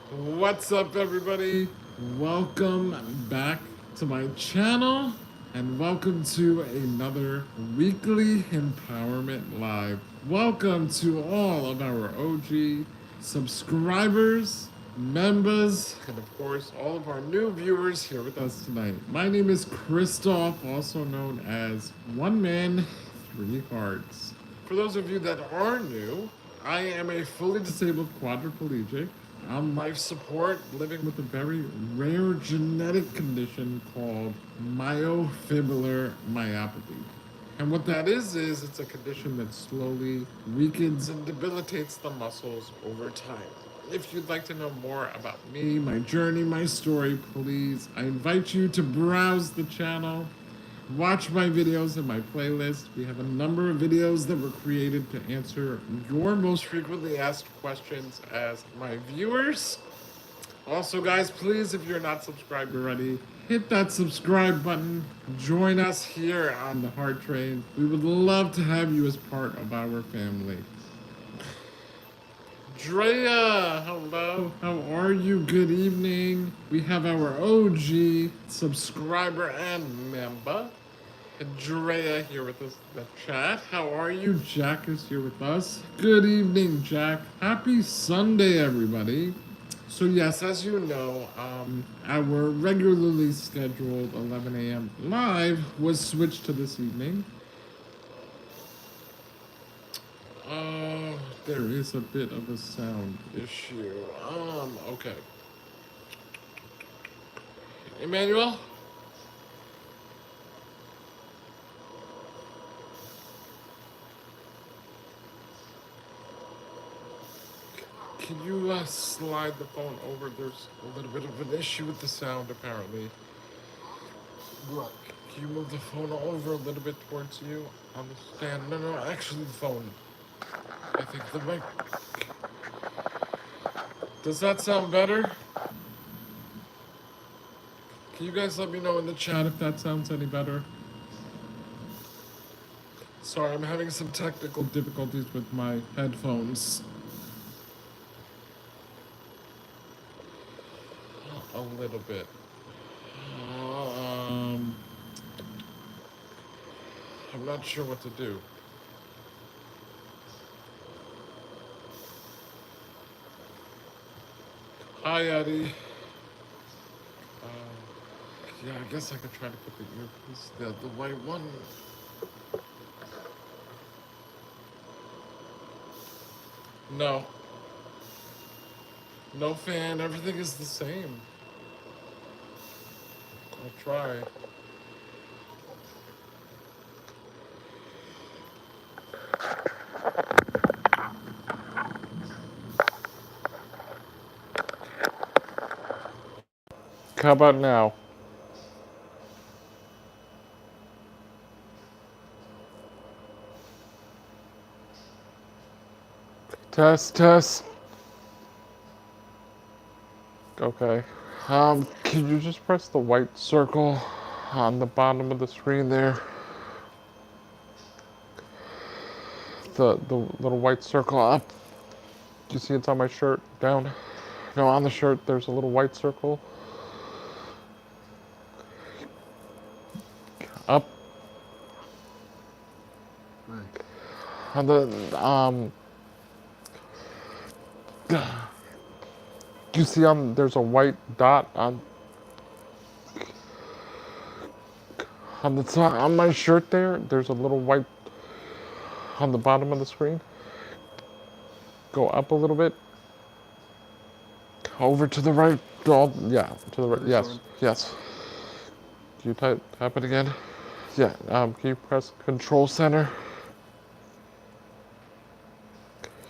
What's up, everybody? Welcome back to my channel and welcome to another weekly Empowerment Live. Welcome to all of our OG subscribers, members, and of course, all of our new viewers here with us tonight. My name is Christoph, also known as One Man, Three Hearts. For those of you that are new, I am a fully disabled quadriplegic. I'm life support, living with a very rare genetic condition called myofibrillar myopathy. And what that is it's a condition that slowly weakens and debilitates the muscles over time. If you'd like to know more about me, my journey, my story, please, I invite you to browse the channel. Watch my videos in my playlist. We have a number of videos that were created to answer your most frequently asked questions as my viewers. Also, guys, please, if you're not subscribed already, hit that subscribe button. Join us here on the Heart Train. We would love to have you as part of our family. Drea, hello. How are you? Good evening. We have our OG subscriber and member, Drea, here with us in the chat. How are you? Jack is here with us. Good evening, Jack. Happy Sunday, everybody. So yes, as you know, our regularly scheduled 11 a.m. live was switched to this evening. There is a bit of a sound issue. Okay. Emmanuel? Can you slide the phone over? There's a little bit of an issue with the sound, apparently. Look, can you move the phone over a little bit towards you on the stand? No, actually the phone. I think the mic. Does that sound better? Can you guys let me know in the chat if that sounds any better? Sorry, I'm having some technical difficulties with my headphones. A little bit. I'm not sure what to do. Hi, Eddie. Yeah, I guess I could try to put the earpiece, the white one. No. No fan, everything is the same. I'll try. How about now? Test. Okay. Can you just press the white circle on the bottom of the screen there? The little white circle up. Do you see it's on my shirt? Down? No, on the shirt there's a little white circle. Up. On the do you see there's a white dot on the top on my shirt there? There's a little white on the bottom of the screen. Go up a little bit. Over to the right. Yeah, to the right. Yes. Can you tap it again? Yeah. Can you press Control Center?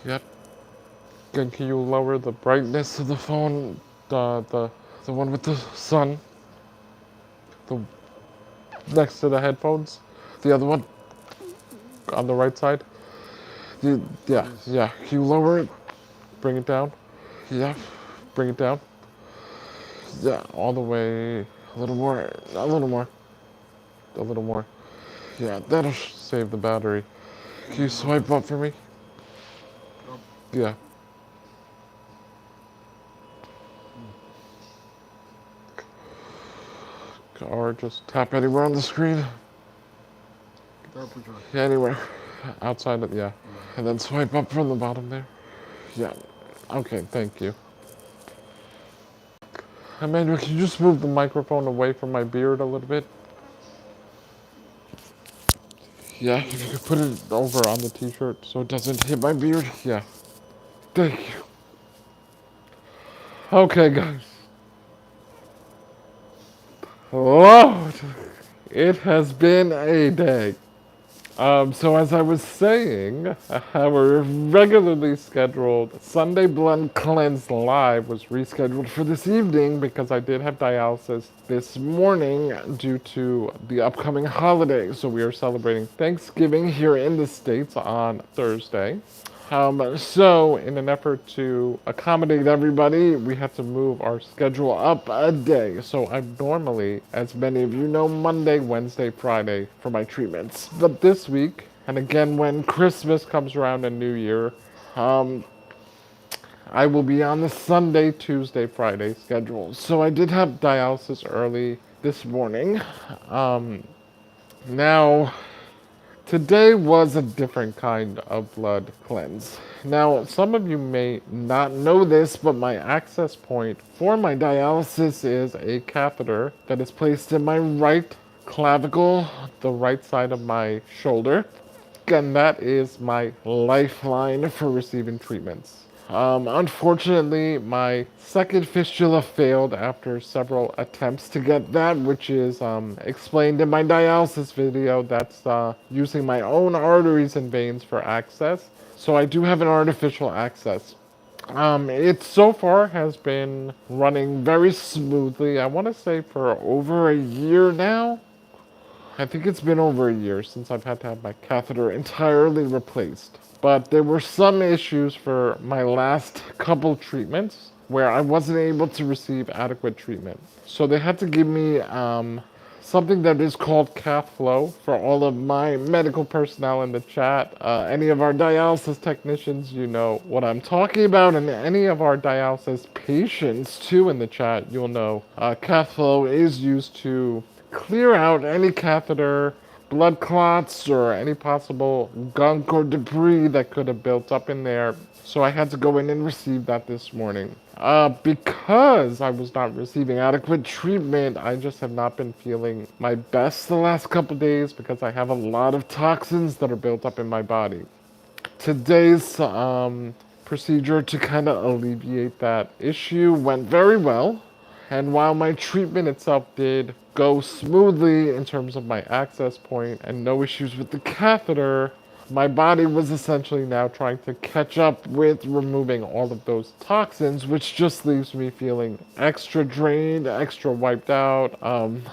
Yep. Then can you lower the brightness of the phone? The one with the sun. The next to the headphones. The other one on the right side. Yeah. Can you lower it? Bring it down. Yeah. Bring it down. Yeah, all the way. A little more. Yeah, that'll save the battery. Can you swipe up for me? Yeah. or just tap anywhere on the screen. Yeah, anywhere. Outside of, yeah. And then swipe up from the bottom there. Yeah. Okay, thank you. Emmanuel, can you just move the microphone away from my beard a little bit? Yeah, if you could put it over on the t-shirt so it doesn't hit my beard. Yeah. Thank you. Okay, guys. Lord, it has been a day. So as I was saying, our regularly scheduled Sunday Blend Cleanse Live was rescheduled for this evening because I did have dialysis this morning due to the upcoming holiday. So we are celebrating Thanksgiving here in the States on Thursday. So in an effort to accommodate everybody, we had to move our schedule up a day. So I'm normally, as many of you know, Monday, Wednesday, Friday for my treatments. But this week, and again when Christmas comes around and New Year, I will be on the Sunday, Tuesday, Friday schedule. So I did have dialysis early this morning. Now, today was a different kind of blood cleanse. Now, some of you may not know this, but my access point for my dialysis is a catheter that is placed in my right clavicle, the right side of my shoulder, and that is my lifeline for receiving treatments. Unfortunately, my second fistula failed after several attempts to get that, which is explained in my dialysis video. That's using my own arteries and veins for access. So I do have an artificial access. It so far has been running very smoothly. I want to say for over a year now. I think it's been over a year since I've had to have my catheter entirely replaced. But there were some issues for my last couple treatments where I wasn't able to receive adequate treatment. So they had to give me something that is called cath flow for all of my medical personnel in the chat. Any of our dialysis technicians, you know what I'm talking about, and any of our dialysis patients too in the chat, you'll know cath flow is used to clear out any catheter, blood clots, or any possible gunk or debris that could have built up in there. So I had to go in and receive that this morning. Because I was not receiving adequate treatment, I just have not been feeling my best the last couple days because I have a lot of toxins that are built up in my body. Today's procedure to kind of alleviate that issue went very well. And while my treatment itself did go smoothly in terms of my access point and no issues with the catheter, my body was essentially now trying to catch up with removing all of those toxins, which just leaves me feeling extra drained, extra wiped out.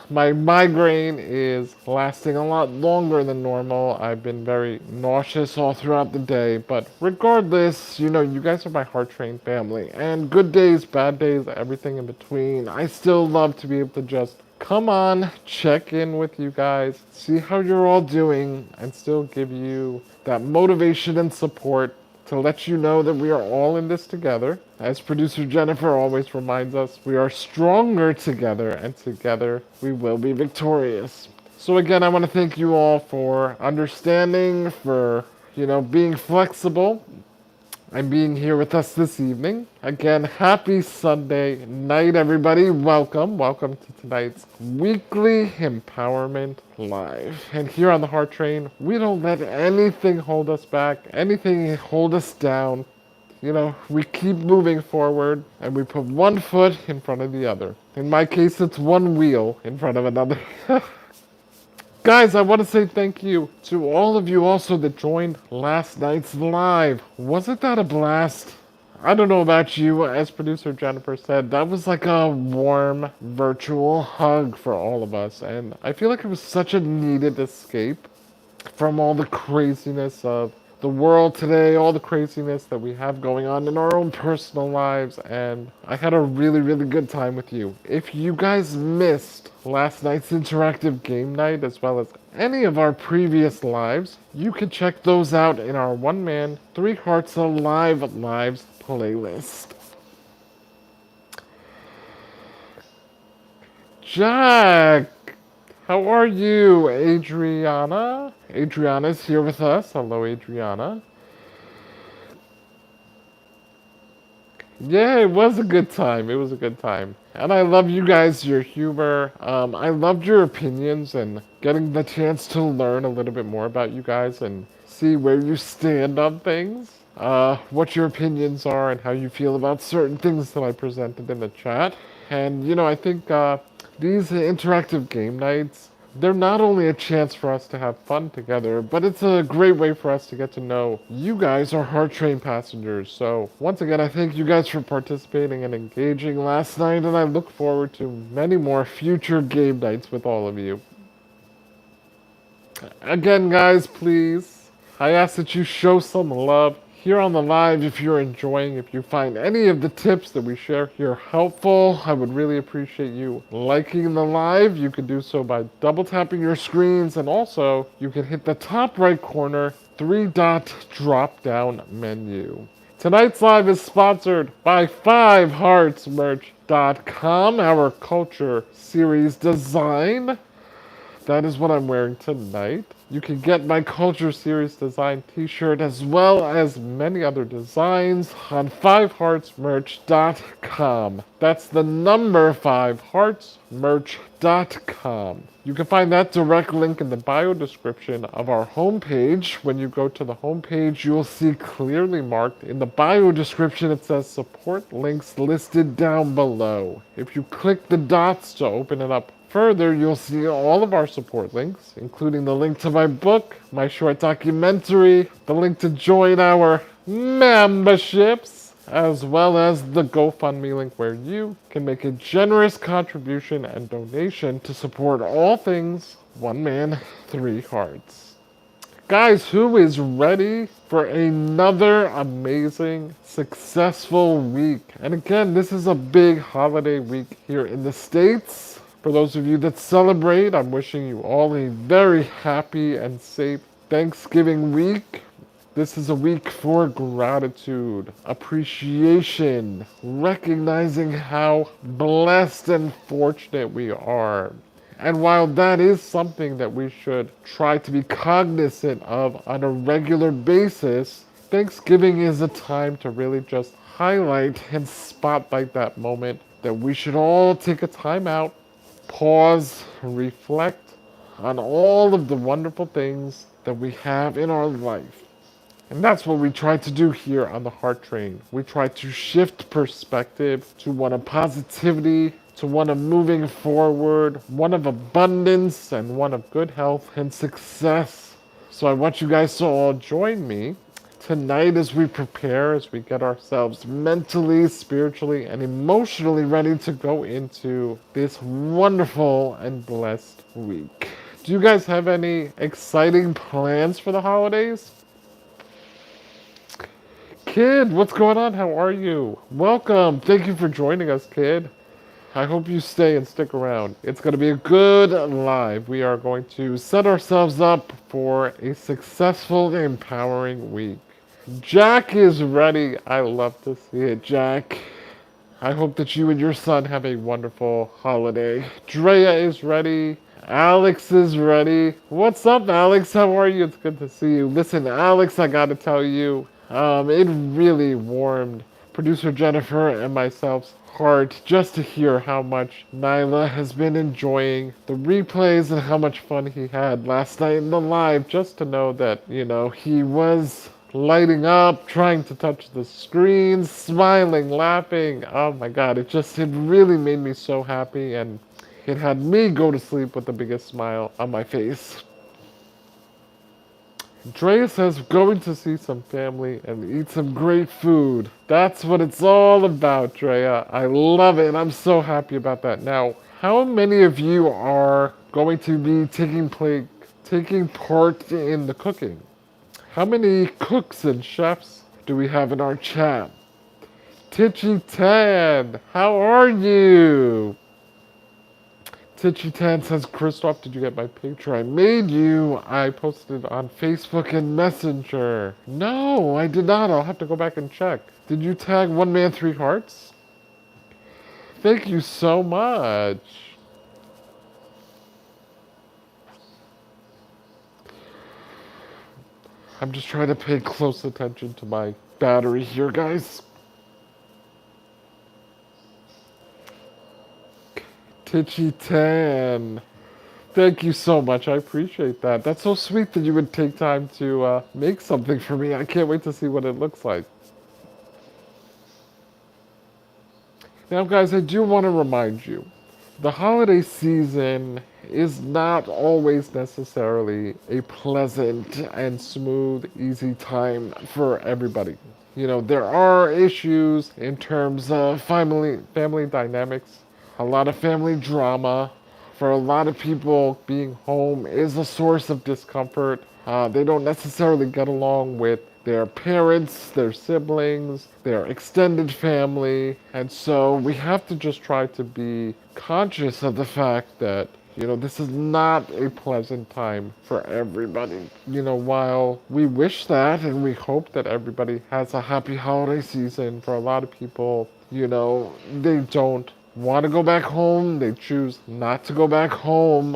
My migraine is lasting a lot longer than normal. I've been very nauseous all throughout the day, but regardless, you know, you guys are my heart trained family, and good days, bad days, everything in between. I still love to be able to just come on, check in with you guys, see how you're all doing, and still give you that motivation and support to let you know that we are all in this together. As producer Jennifer always reminds us, we are stronger together, and together we will be victorious. So again, I want to thank you all for understanding, for, you know, being flexible and being here with us this evening. Again, happy Sunday night, everybody. Welcome to tonight's weekly Empowerment Live. And here on the Heart Train, we don't let anything hold us back, anything hold us down. You know, we keep moving forward and we put one foot in front of the other. In my case, it's one wheel in front of another. Guys, I want to say thank you to all of you also that joined last night's live. Wasn't that a blast? I don't know about you, as producer Jennifer said, that was like a warm virtual hug for all of us. And I feel like it was such a needed escape from all the craziness of the world today, all the craziness that we have going on in our own personal lives, and I had a really, really good time with you. If you guys missed last night's interactive game night, as well as any of our previous lives, you can check those out in our One Man, Three Hearts Alive Lives playlist. Jack! How are you, Adriana? Adriana's here with us. Hello, Adriana. Yeah, it was a good time. It was a good time. And I love you guys, your humor. I loved your opinions and getting the chance to learn a little bit more about you guys and see where you stand on things. What your opinions are and how you feel about certain things that I presented in the chat. And, I think these interactive game nights, they're not only a chance for us to have fun together, but it's a great way for us to get to know you guys, our Heart Train passengers. So, once again, I thank you guys for participating and engaging last night, and I look forward to many more future game nights with all of you. Again, guys, please, I ask that you show some love here on the live if you're enjoying. If you find any of the tips that we share here helpful, I would really appreciate you liking the live. You can do so by double tapping your screens, and also you can hit the top right corner 3-dot drop down menu. Tonight's live is sponsored by 5heartsmerch.com, our culture series design. That is what I'm wearing tonight. You can get my Culture Series design t-shirt as well as many other designs on 5heartsmerch.com. That's the number 5heartsmerch.com. You can find that direct link in the bio description of our homepage. When you go to the homepage, you'll see clearly marked in the bio description it says support links listed down below. If you click the dots to open it up further, you'll see all of our support links, including the link to my book, my short documentary, the link to join our memberships, as well as the GoFundMe link where you can make a generous contribution and donation to support all things One Man, Three Hearts. Guys, who is ready for another amazing, successful week? And again, this is a big holiday week here in the States. For those of you that celebrate, I'm wishing you all a very happy and safe Thanksgiving week. This is a week for gratitude, appreciation, recognizing how blessed and fortunate we are. And while that is something that we should try to be cognizant of on a regular basis, Thanksgiving is a time to really just highlight and spotlight that moment that we should all take a time out, pause, reflect on all of the wonderful things that we have in our life. And that's what we try to do here on the Heart Train. We try to shift perspective to one of positivity, to one of moving forward, one of abundance, and one of good health and success. So I want you guys to all join me tonight as we prepare, as we get ourselves mentally, spiritually, and emotionally ready to go into this wonderful and blessed week. Do you guys have any exciting plans for the holidays? Kid, what's going on? How are you? Welcome. Thank you for joining us, kid. I hope you stay and stick around. It's going to be a good live. We are going to set ourselves up for a successful, empowering week. Jack is ready. I love to see it, Jack. I hope that you and your son have a wonderful holiday. Drea is ready. Alex is ready. What's up, Alex? How are you? It's good to see you. Listen, Alex, I gotta tell you, it really warmed producer Jennifer and myself's heart just to hear how much Nyla has been enjoying the replays and how much fun he had last night in the live. Just to know that, he was lighting up, trying to touch the screen, smiling, laughing. Oh my God, it really made me so happy, and it had me go to sleep with the biggest smile on my face. Drea says going to see some family and eat some great food. That's what it's all about, Drea. I love it, and I'm so happy about that. Now, how many of you are going to be taking part in the cooking? How many cooks and chefs do we have in our chat? Titchy Tan, how are you? Titchy Tan says, Christoph, did you get my picture I made you? I posted on Facebook and Messenger. No, I did not. I'll have to go back and check. Did you tag One Man, Three Hearts? Thank you so much. I'm just trying to pay close attention to my battery here, guys. Titchy Tan. Thank you so much. I appreciate that. That's so sweet that you would take time to make something for me. I can't wait to see what it looks like. Now, guys, I do want to remind you the holiday season is not always necessarily a pleasant and smooth, easy time for everybody. You know, there are issues in terms of family dynamics, a lot of family drama. For a lot of people, being home is a source of discomfort. They don't necessarily get along with their parents, their siblings, their extended family. And so we have to just try to be conscious of the fact that, you know, this is not a pleasant time for everybody. You know, while we wish that and we hope that everybody has a happy holiday season, for a lot of people, you know, they don't want to go back home. They choose not to go back home.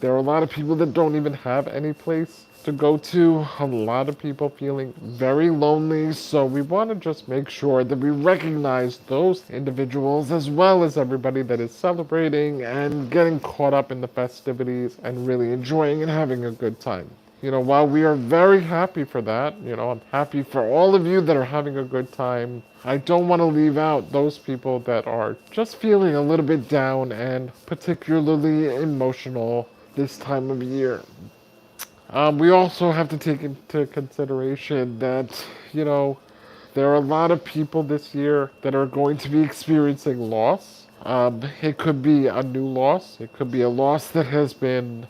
There are a lot of people that don't even have any place to go to. A lot of people feeling very lonely. So we want to just make sure that we recognize those individuals as well as everybody that is celebrating and getting caught up in the festivities and really enjoying and having a good time. You know, while we are very happy for that, you know, I'm happy for all of you that are having a good time. I don't want to leave out those people that are just feeling a little bit down and particularly emotional this time of year. We also have to take into consideration that, you know, there are a lot of people this year that are going to be experiencing loss. It could be a new loss. It could be a loss that has been,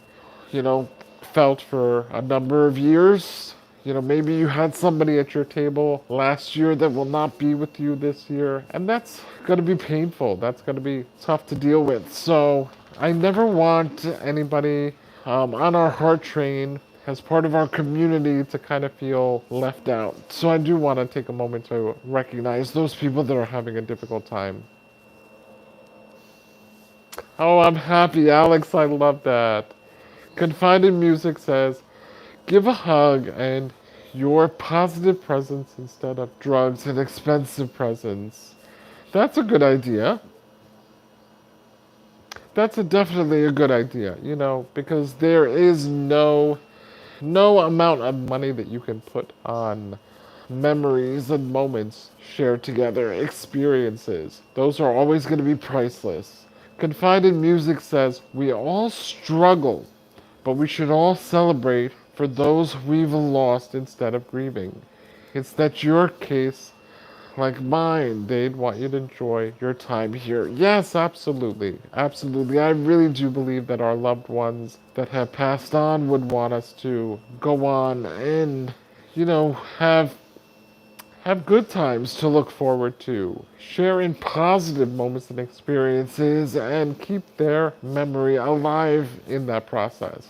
you know, felt for a number of years. You know, maybe you had somebody at your table last year that will not be with you this year, and that's going to be painful. That's going to be tough to deal with. So, I never want anybody on our heart train as part of our community to kind of feel left out. So, I do want to take a moment to recognize those people that are having a difficult time. Oh, I'm happy, Alex. I love that. Confided Music says, give a hug and your positive presence instead of drugs and expensive presents. That's a good idea. Definitely a good idea, you know, because there is no amount of money that you can put on memories and moments shared together, experiences. Those are always going to be priceless. Confided Music says, we all struggle, but we should all celebrate for those we've lost instead of grieving. It's that your case, like mine, they'd want you to enjoy your time here. Yes, absolutely. Absolutely. I really do believe that our loved ones that have passed on would want us to go on and, you know, have good times to look forward to, share in positive moments and experiences, and keep their memory alive in that process.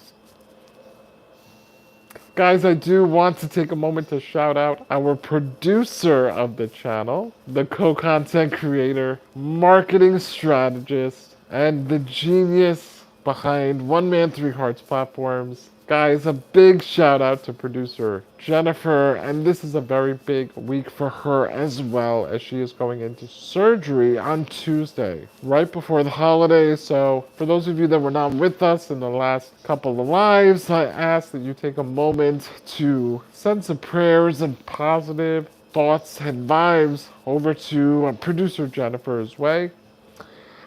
Guys, I do want to take a moment to shout out our producer of the channel, the co-content creator, marketing strategist, and the genius behind One Man Three Hearts platforms. Guys, a big shout out to producer Jennifer, and this is a very big week for her as well, as she is going into surgery on Tuesday, right before the holidays. So, for those of you that were not with us in the last couple of lives, I ask that you take a moment to send some prayers and positive thoughts and vibes over to producer Jennifer's way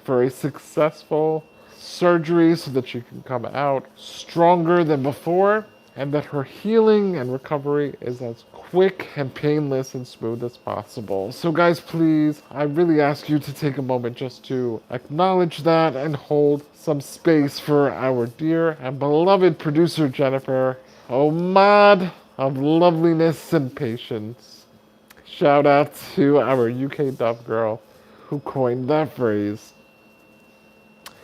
for a successful surgery so that she can come out stronger than before and that her healing and recovery is as quick and painless and smooth as possible. So, guys, please, I really ask you to take a moment just to acknowledge that and hold some space for our dear and beloved producer Jennifer, Omad of loveliness and patience. Shout out to our UK Dove girl who coined that phrase.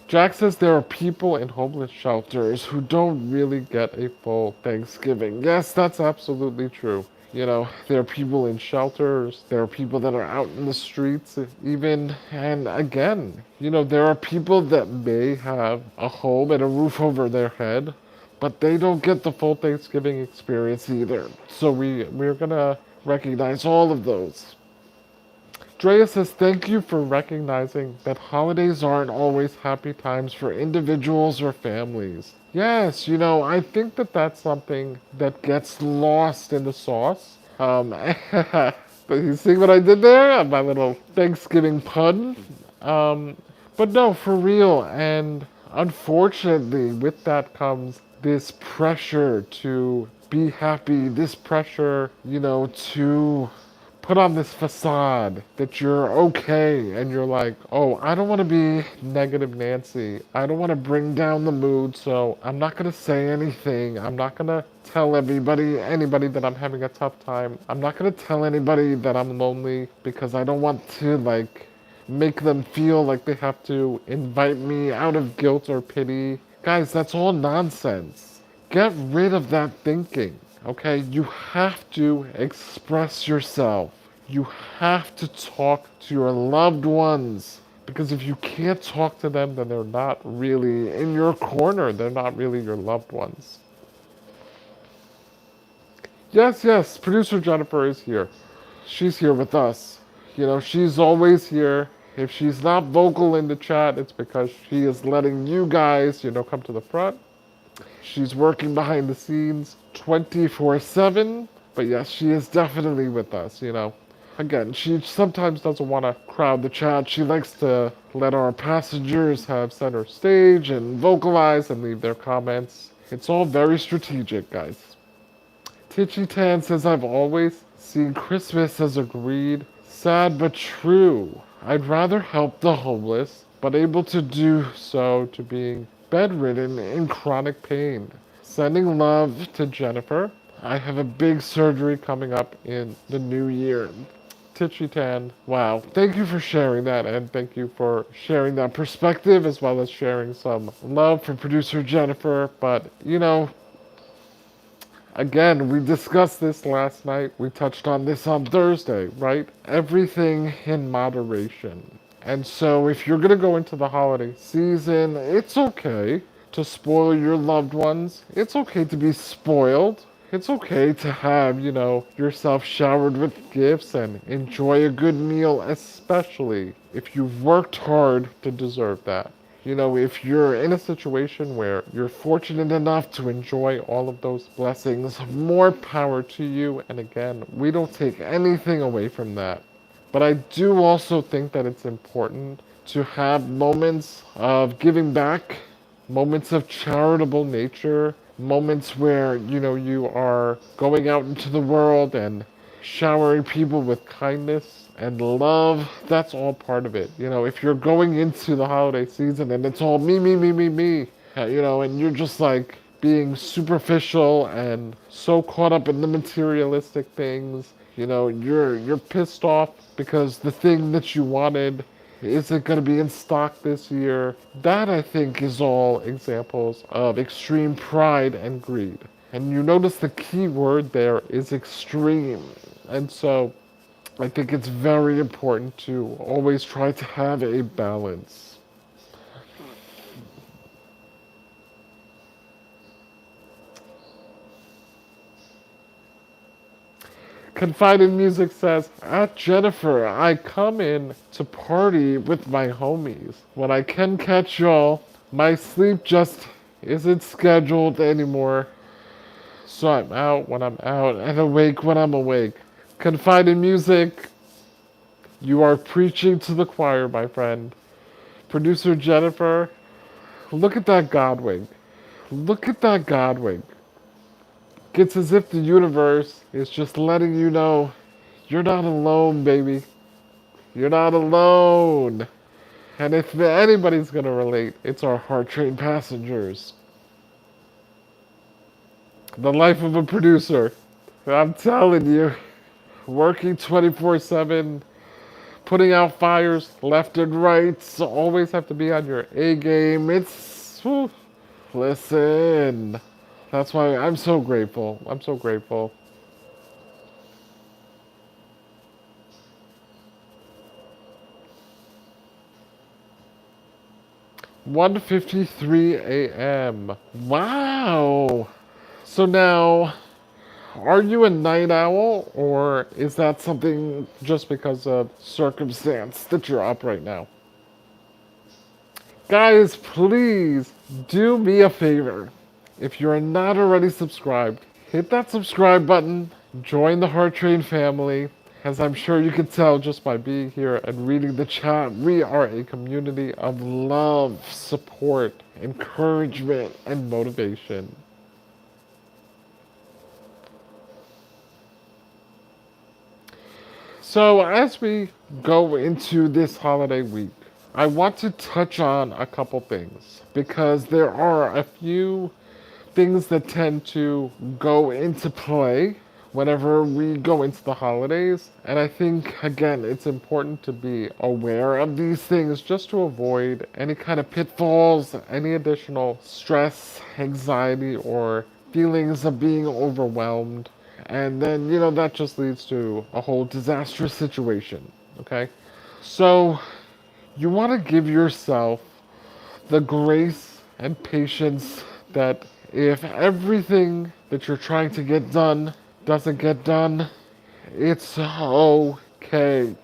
Jack says there are people in homeless shelters who don't really get a full Thanksgiving. Yes, that's absolutely true. You know, there are people in shelters, there are people that are out in the streets, even, and again, you know, there are people that may have a home and a roof over their head, but they don't get the full Thanksgiving experience either. So we're gonna recognize all of those. Drea says, thank you for recognizing that holidays aren't always happy times for individuals or families. Yes, I think that that's something that gets lost in the sauce. You see what I did there? My little Thanksgiving pun. Um, but no, for real. And unfortunately, with that comes this pressure to be happy, this pressure, to put on this facade that you're okay and you're like, oh, I don't want to be negative Nancy. I don't want to bring down the mood, so I'm not going to say anything. I'm not going to tell anybody that I'm having a tough time. I'm not going to tell anybody that I'm lonely because I don't want to, like, make them feel like they have to invite me out of guilt or pity. Guys, that's all nonsense. Get rid of that thinking. Okay, you have to express yourself. You have to talk to your loved ones. Because if you can't talk to them, then they're not really in your corner. They're not really your loved ones. Yes, yes, producer Jennifer is here. She's here with us. She's always here. If she's not vocal in the chat, it's because she is letting you guys, come to the front. She's working behind the scenes 24/7, but yes, she is definitely with us. Again, she sometimes doesn't want to crowd the chat. She likes to let our passengers have center stage and vocalize and leave their comments. It's all very strategic, guys. Titchy Tan says, I've always seen Christmas as a greed, sad but true. I'd rather help the homeless, but able to do so to being bedridden in chronic pain. Sending love to Jennifer. I have a big surgery coming up in the new year. Titchy Tan, wow. Thank you for sharing that, and thank you for sharing that perspective as well as sharing some love for producer Jennifer. But, again, we discussed this last night. We touched on this on Thursday, right? Everything in moderation. And so if you're going to go into the holiday season, it's okay to spoil your loved ones. It's okay to be spoiled. It's okay to have, yourself showered with gifts and enjoy a good meal, especially if you've worked hard to deserve that. If you're in a situation where you're fortunate enough to enjoy all of those blessings, more power to you. And again, we don't take anything away from that. But I do also think that it's important to have moments of giving back, moments of charitable nature, moments where, you are going out into the world and showering people with kindness and love. That's all part of it. If you're going into the holiday season and it's all me, me, me, me, me, and you're just like being superficial and so caught up in the materialistic things, you're pissed off because the thing that you wanted isn't going to be in stock this year. That, I think, is all examples of extreme pride and greed. And you notice the key word there is extreme. And so I think it's very important to always try to have a balance. Confided Music says, at Jennifer, I come in to party with my homies. When I can catch y'all, my sleep just isn't scheduled anymore. So I'm out when I'm out and awake when I'm awake. Confided Music, you are preaching to the choir, my friend. Producer Jennifer, look at that God wink. Look at that God wink. It's as if the universe is just letting you know you're not alone, baby. You're not alone. And if anybody's going to relate, it's our heart train passengers. The life of a producer. I'm telling you, working 24/7, putting out fires left and right, so always have to be on your A game. Listen, that's why I'm so grateful. I'm so grateful. 1:53 a.m. Wow. So now, are you a night owl, or is that something just because of circumstance that you're up right now? Guys, please do me a favor. If you're not already subscribed, hit that subscribe button, join the Heart Train family. As I'm sure you can tell just by being here and reading the chat, we are a community of love, support, encouragement, and motivation. So, as we go into this holiday week, I want to touch on a couple things because there are a few things that tend to go into play whenever we go into the holidays. And I think, again, it's important to be aware of these things just to avoid any kind of pitfalls, any additional stress, anxiety, or feelings of being overwhelmed. And then, that just leads to a whole disastrous situation. Okay? So, you want to give yourself the grace and patience that if everything that you're trying to get done doesn't get done, it's okay.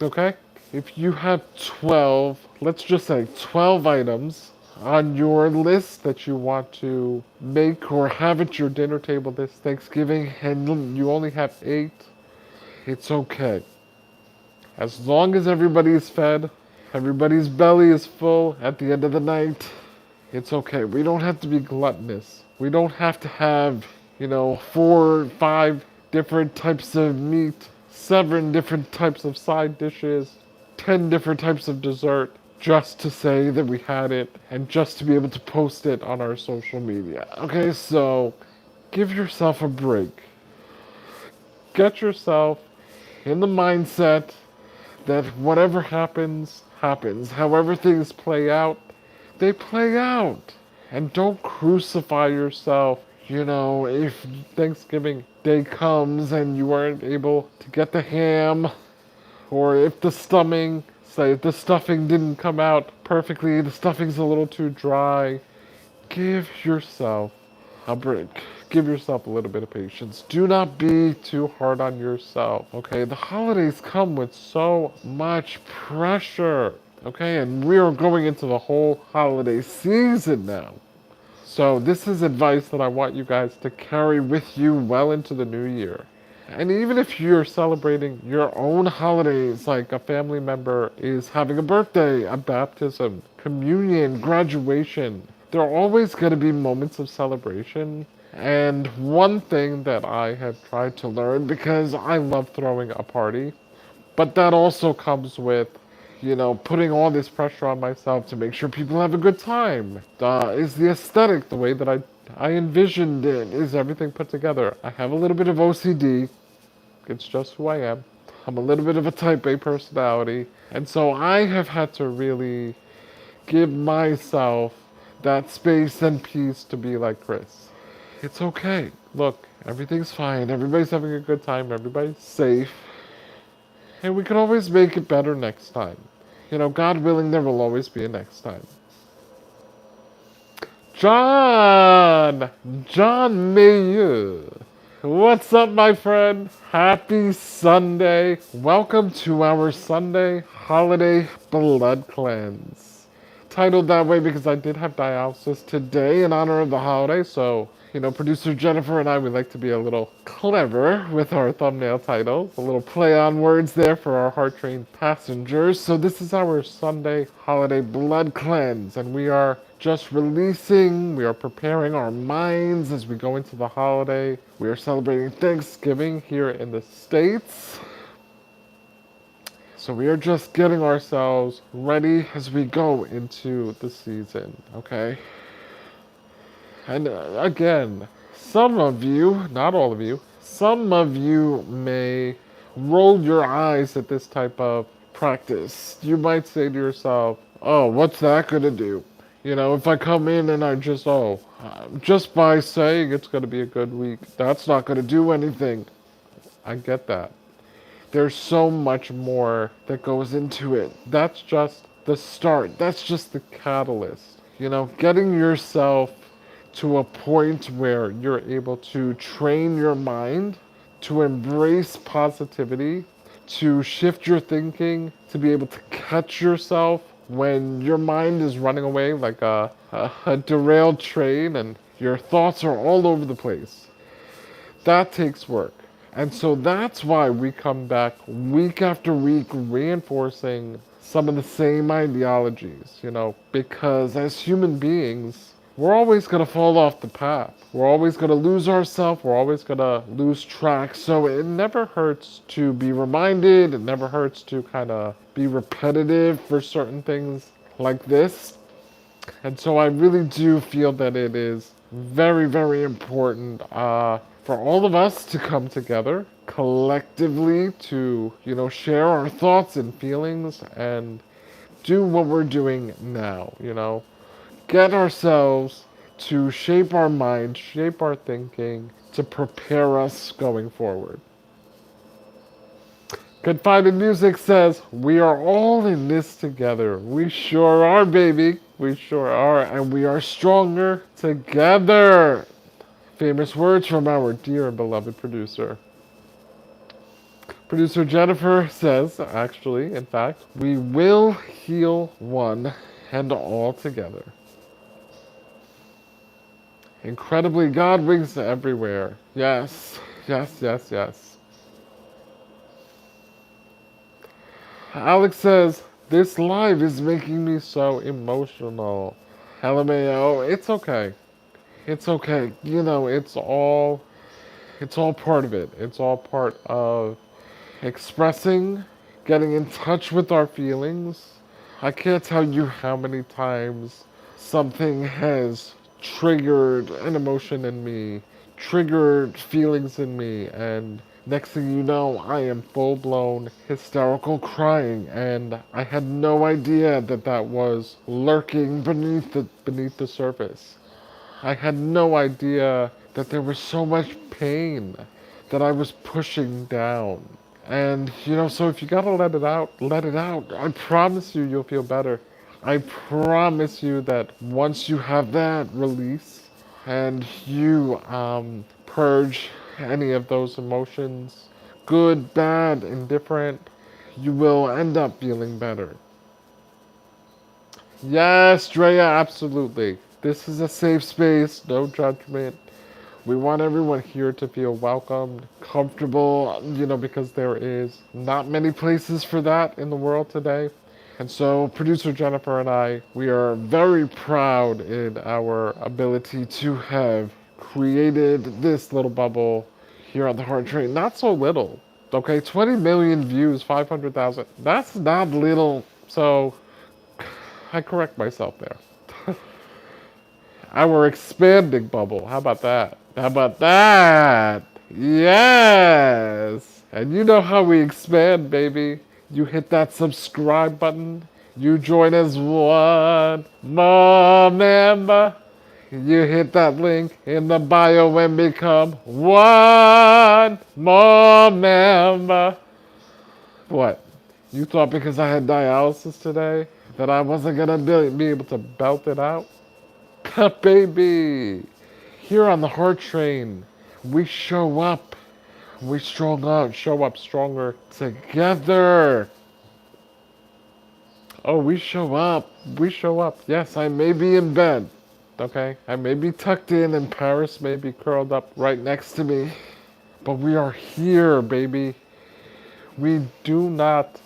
Okay? If you have 12, let's just say 12 items on your list that you want to make or have at your dinner table this Thanksgiving and you only have 8, it's okay. As long as everybody is fed, everybody's belly is full at the end of the night, it's okay. We don't have to be gluttonous. We don't have to have, 4, 5 different types of meat, 7 different types of side dishes, 10 different types of dessert just to say that we had it and just to be able to post it on our social media. Okay, so give yourself a break. Get yourself in the mindset that whatever happens, happens. However things play out, they play out. And don't crucify yourself, if Thanksgiving Day comes and you aren't able to get the ham, or if the stuffing didn't come out perfectly, the stuffing's a little too dry, give yourself a break. Give yourself a little bit of patience. Do not be too hard on yourself, okay? The holidays come with so much pressure, okay? And we are going into the whole holiday season now. So this is advice that I want you guys to carry with you well into the new year. And even if you're celebrating your own holidays, like a family member is having a birthday, a baptism, communion, graduation, there are always going to be moments of celebration. And one thing that I have tried to learn, because I love throwing a party, but that also comes with, putting all this pressure on myself to make sure people have a good time. Is the aesthetic the way that I envisioned it? Is everything put together? I have a little bit of OCD. It's just who I am. I'm a little bit of a type A personality. And so I have had to really give myself that space and peace to be like Chris. It's okay. Look, everything's fine. Everybody's having a good time. Everybody's safe. And we can always make it better next time. God willing, there will always be a next time. John Mayu. What's up, my friend? Happy Sunday. Welcome to our Sunday holiday blood cleanse. Titled that way because I did have dialysis today in honor of the holiday, so producer Jennifer and I would like to be a little clever with our thumbnail titles. A little play on words there for our Heart Train passengers. So this is our Sunday holiday blood cleanse, and we are just we are preparing our minds as we go into the holiday. We are celebrating Thanksgiving here in the States. So we are just getting ourselves ready as we go into the season, okay? And again, some of you, not all of you, some of you may roll your eyes at this type of practice. You might say to yourself, oh, what's that going to do? If I come in and I just by saying it's going to be a good week, that's not going to do anything. I get that. There's so much more that goes into it. That's just the start. That's just the catalyst. Getting yourself to a point where you're able to train your mind to embrace positivity, to shift your thinking, to be able to catch yourself when your mind is running away like a derailed train and your thoughts are all over the place. That takes work. And so that's why we come back week after week reinforcing some of the same ideologies, because as human beings, we're always going to fall off the path. We're always going to lose ourselves. We're always going to lose track. So it never hurts to be reminded. It never hurts to kind of be repetitive for certain things like this. And so I really do feel that it is very, very important for all of us to come together collectively to, share our thoughts and feelings and do what we're doing now. Get ourselves to shape our mind, shape our thinking, to prepare us going forward. Confided Music says, we are all in this together. We sure are, baby. We sure are. And we are stronger together. Famous words from our dear and beloved producer. Producer Jennifer says, actually, in fact, we will heal one and all together. Incredibly, God wings everywhere. Yes, yes, yes, yes. Alex says, this live is making me so emotional. LMAO, it's okay. It's okay. It's all part of it. It's all part of expressing, getting in touch with our feelings. I can't tell you how many times something has triggered an emotion in me, triggered feelings in me, and next thing you know, I am full-blown hysterical crying, and I had no idea that that was lurking beneath the surface. I had no idea that there was so much pain that I was pushing down. And, so if you gotta let it out, let it out. I promise you, you'll feel better. I promise you that once you have that release and you purge any of those emotions, good, bad, indifferent, you will end up feeling better. Yes, Drea, absolutely. This is a safe space, no judgment. We want everyone here to feel welcomed, comfortable, because there is not many places for that in the world today. And so producer Jennifer and I, we are very proud in our ability to have created this little bubble here on the Heart Train. Not so little, okay? 20 million views, 500,000. That's not little. So I correct myself there. Our expanding bubble. How about that? How about that? Yes! And you know how we expand, baby. You hit that subscribe button. You join as one more member. You hit that link in the bio and become one more member. What? You thought because I had dialysis today that I wasn't gonna be able to belt it out? Baby! Here on the Heart Train, we show up. We show up stronger together. Oh, we show up. We show up. Yes, I may be in bed. Okay? I may be tucked in and Paris may be curled up right next to me. But we are here, baby. We do not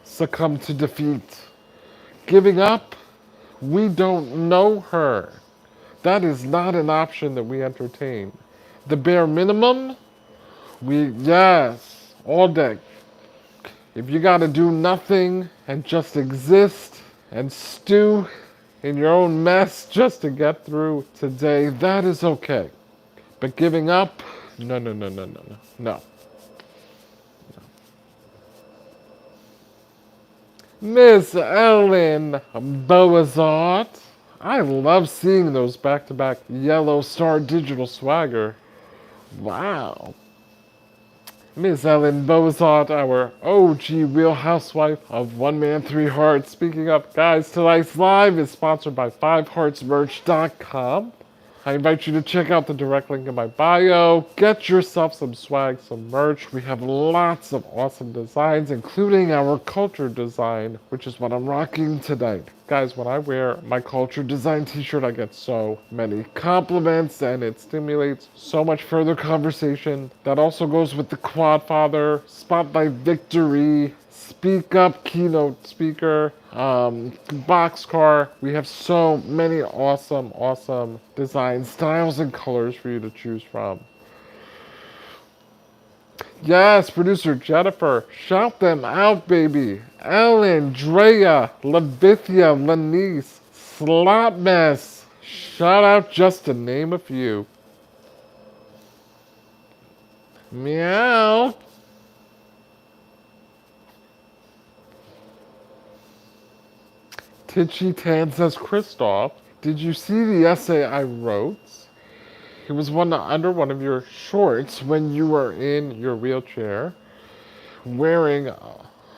succumb to defeat. Giving up, we don't know her. That is not an option that we entertain. The bare minimum, yes, all day. If you gotta do nothing and just exist and stew in your own mess just to get through today, that is okay. But giving up, no, no, no, no, no, no, no. Miss Ellen Boazart. I love seeing those back-to-back Yellow Star digital swagger. Wow. Miss Ellen Bozart, our OG Real Housewife of One Man, Three Hearts. Speaking of, guys, tonight's live is sponsored by FiveHeartsMerch.com. I invite you to check out the direct link in my bio. Get yourself some swag, some merch. We have lots of awesome designs, including our culture design, which is what I'm rocking tonight. Guys, when I wear my culture design t-shirt, I get so many compliments and it stimulates so much further conversation. That also goes with the Quadfather, Spotlight Victory, Speak Up keynote speaker, boxcar. We have so many awesome design styles and colors for you to choose from. Yes, producer Jennifer, shout them out, baby. Ellen, Drea, Levithia, Lanice, Slot Mess. Shout out just to name a few. Meow. Titchy Tan says, Christoph, did you see the essay I wrote? It was under one of your shorts when you were in your wheelchair, wearing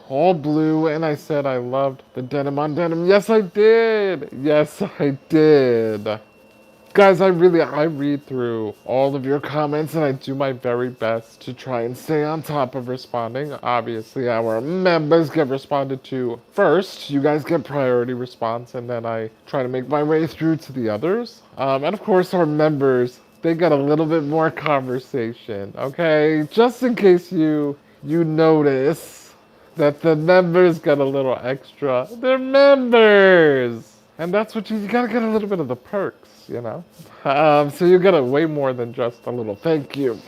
all blue, and I said I loved the denim on denim. Yes, I did. Yes, I did. Guys, I read through all of your comments and I do my very best to try and stay on top of responding. Obviously, our members get responded to first. You guys get priority response and then I try to make my way through to the others. And of course, our members, they get a little bit more conversation, okay? Just in case you notice that the members get a little extra. They're members! And that's what you gotta get a little bit of the perks, you know? So you get a way more than just a little thank you.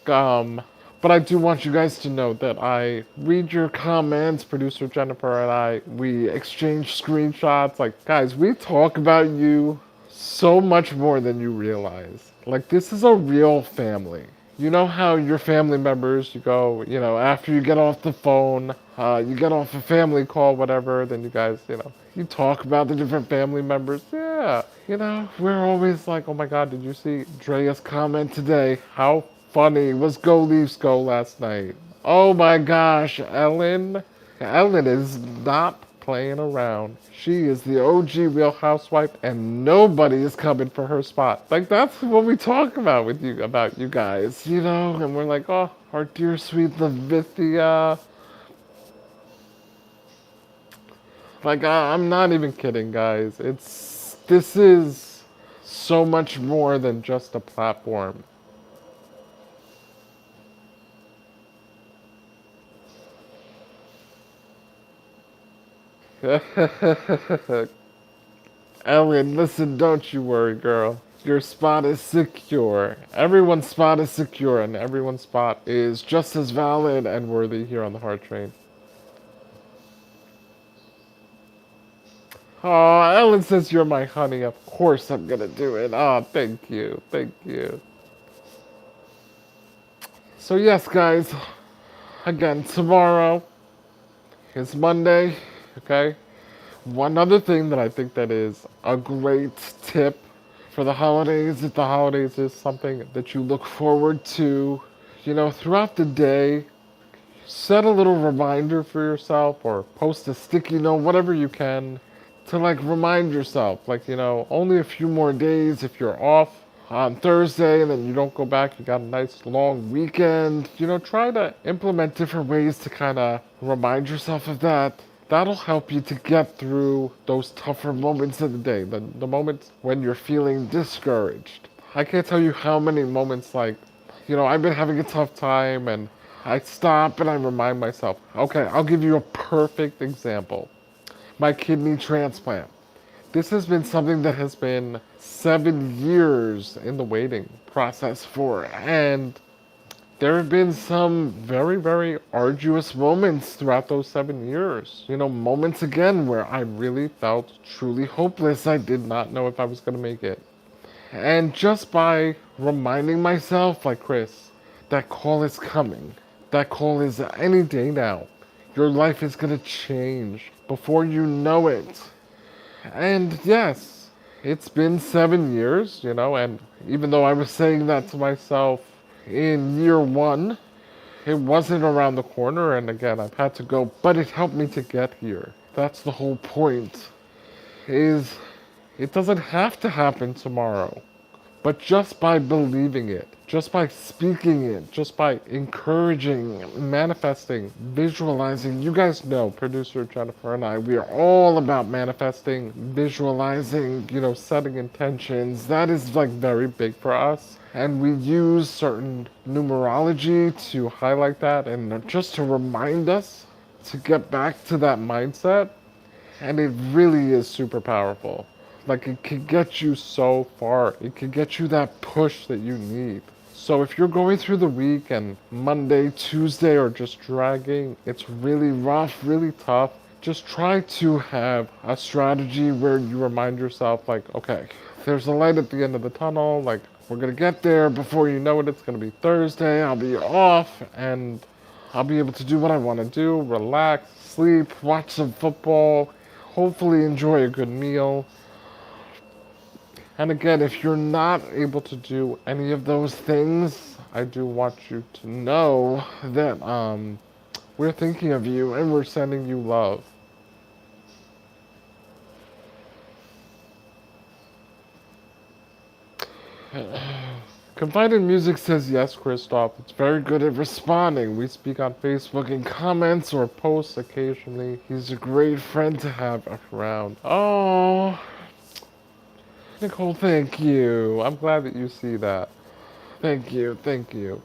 But I do want you guys to know that I read your comments, producer Jennifer and we exchange screenshots. Like, guys, we talk about you so much more than you realize. Like, this is a real family. You know how your family members, you go, after you get off the phone, you get off a family call, whatever, then you guys, you talk about the different family members. Yeah, we're always like, oh my God, did you see Drea's comment today? How funny was Go Leafs Go last night? Oh my gosh, Ellen is not playing around. She is the OG Real Housewife, and nobody is coming for her spot. Like, that's what we talk about you guys, and we're like, oh, our dear sweet Levithia. Like, I'm not even kidding, guys. This is so much more than just a platform. Ellen, listen, don't you worry, girl. Your spot is secure. Everyone's spot is secure, and everyone's spot is just as valid and worthy here on the Heart Train. Oh, Ellen says you're my honey. Of course I'm gonna do it. Oh, thank you. Thank you. So yes, guys. Again, tomorrow is Monday, okay? One other thing that I think that is a great tip for the holidays, if the holidays is something that you look forward to, throughout the day, set a little reminder for yourself or post a sticky note, whatever you can, to remind yourself, only a few more days if you're off on Thursday and then you don't go back, you got a nice long weekend. Try to implement different ways to kind of remind yourself of that. That'll help you to get through those tougher moments of the day, the moments when you're feeling discouraged. I can't tell you how many moments I've been having a tough time and I stop and I remind myself, okay, I'll give you a perfect example. My kidney transplant. This has been something that has been 7 years in the waiting process for, and there have been some very, very arduous moments throughout those 7 years. Moments again where I really felt truly hopeless. I did not know if I was going to make it. And just by reminding myself, like Chris, that call is coming. That call is any day now. Your life is going to change before you know it. And yes, it's been 7 years, and even though I was saying that to myself in year one, It wasn't around the corner, and again, I've had to go, but it helped me to get here. That's the whole point, is it doesn't have to happen tomorrow. But just by believing it, just by speaking it, just by encouraging, manifesting, visualizing, you guys know, producer Jennifer and I, we are all about manifesting, visualizing, setting intentions. That is like very big for us. And we use certain numerology to highlight that and just to remind us to get back to that mindset. And it really is super powerful. Like, it can get you so far. It can get you that push that you need. So if you're going through the week and Monday, Tuesday are just dragging, it's really rough, really tough. Just try to have a strategy where you remind yourself, like, okay, there's a light at the end of the tunnel. Like, we're going to get there. Before you know it, it's going to be Thursday. I'll be off and I'll be able to do what I want to do, relax, sleep, watch some football, hopefully enjoy a good meal. And again, if you're not able to do any of those things, I do want you to know that we're thinking of you and we're sending you love. Confided Music says yes, Christoph. It's very good at responding. We speak on Facebook in comments or posts occasionally. He's a great friend to have around. Oh, Nicole, thank you. I'm glad that you see that. Thank you, thank you.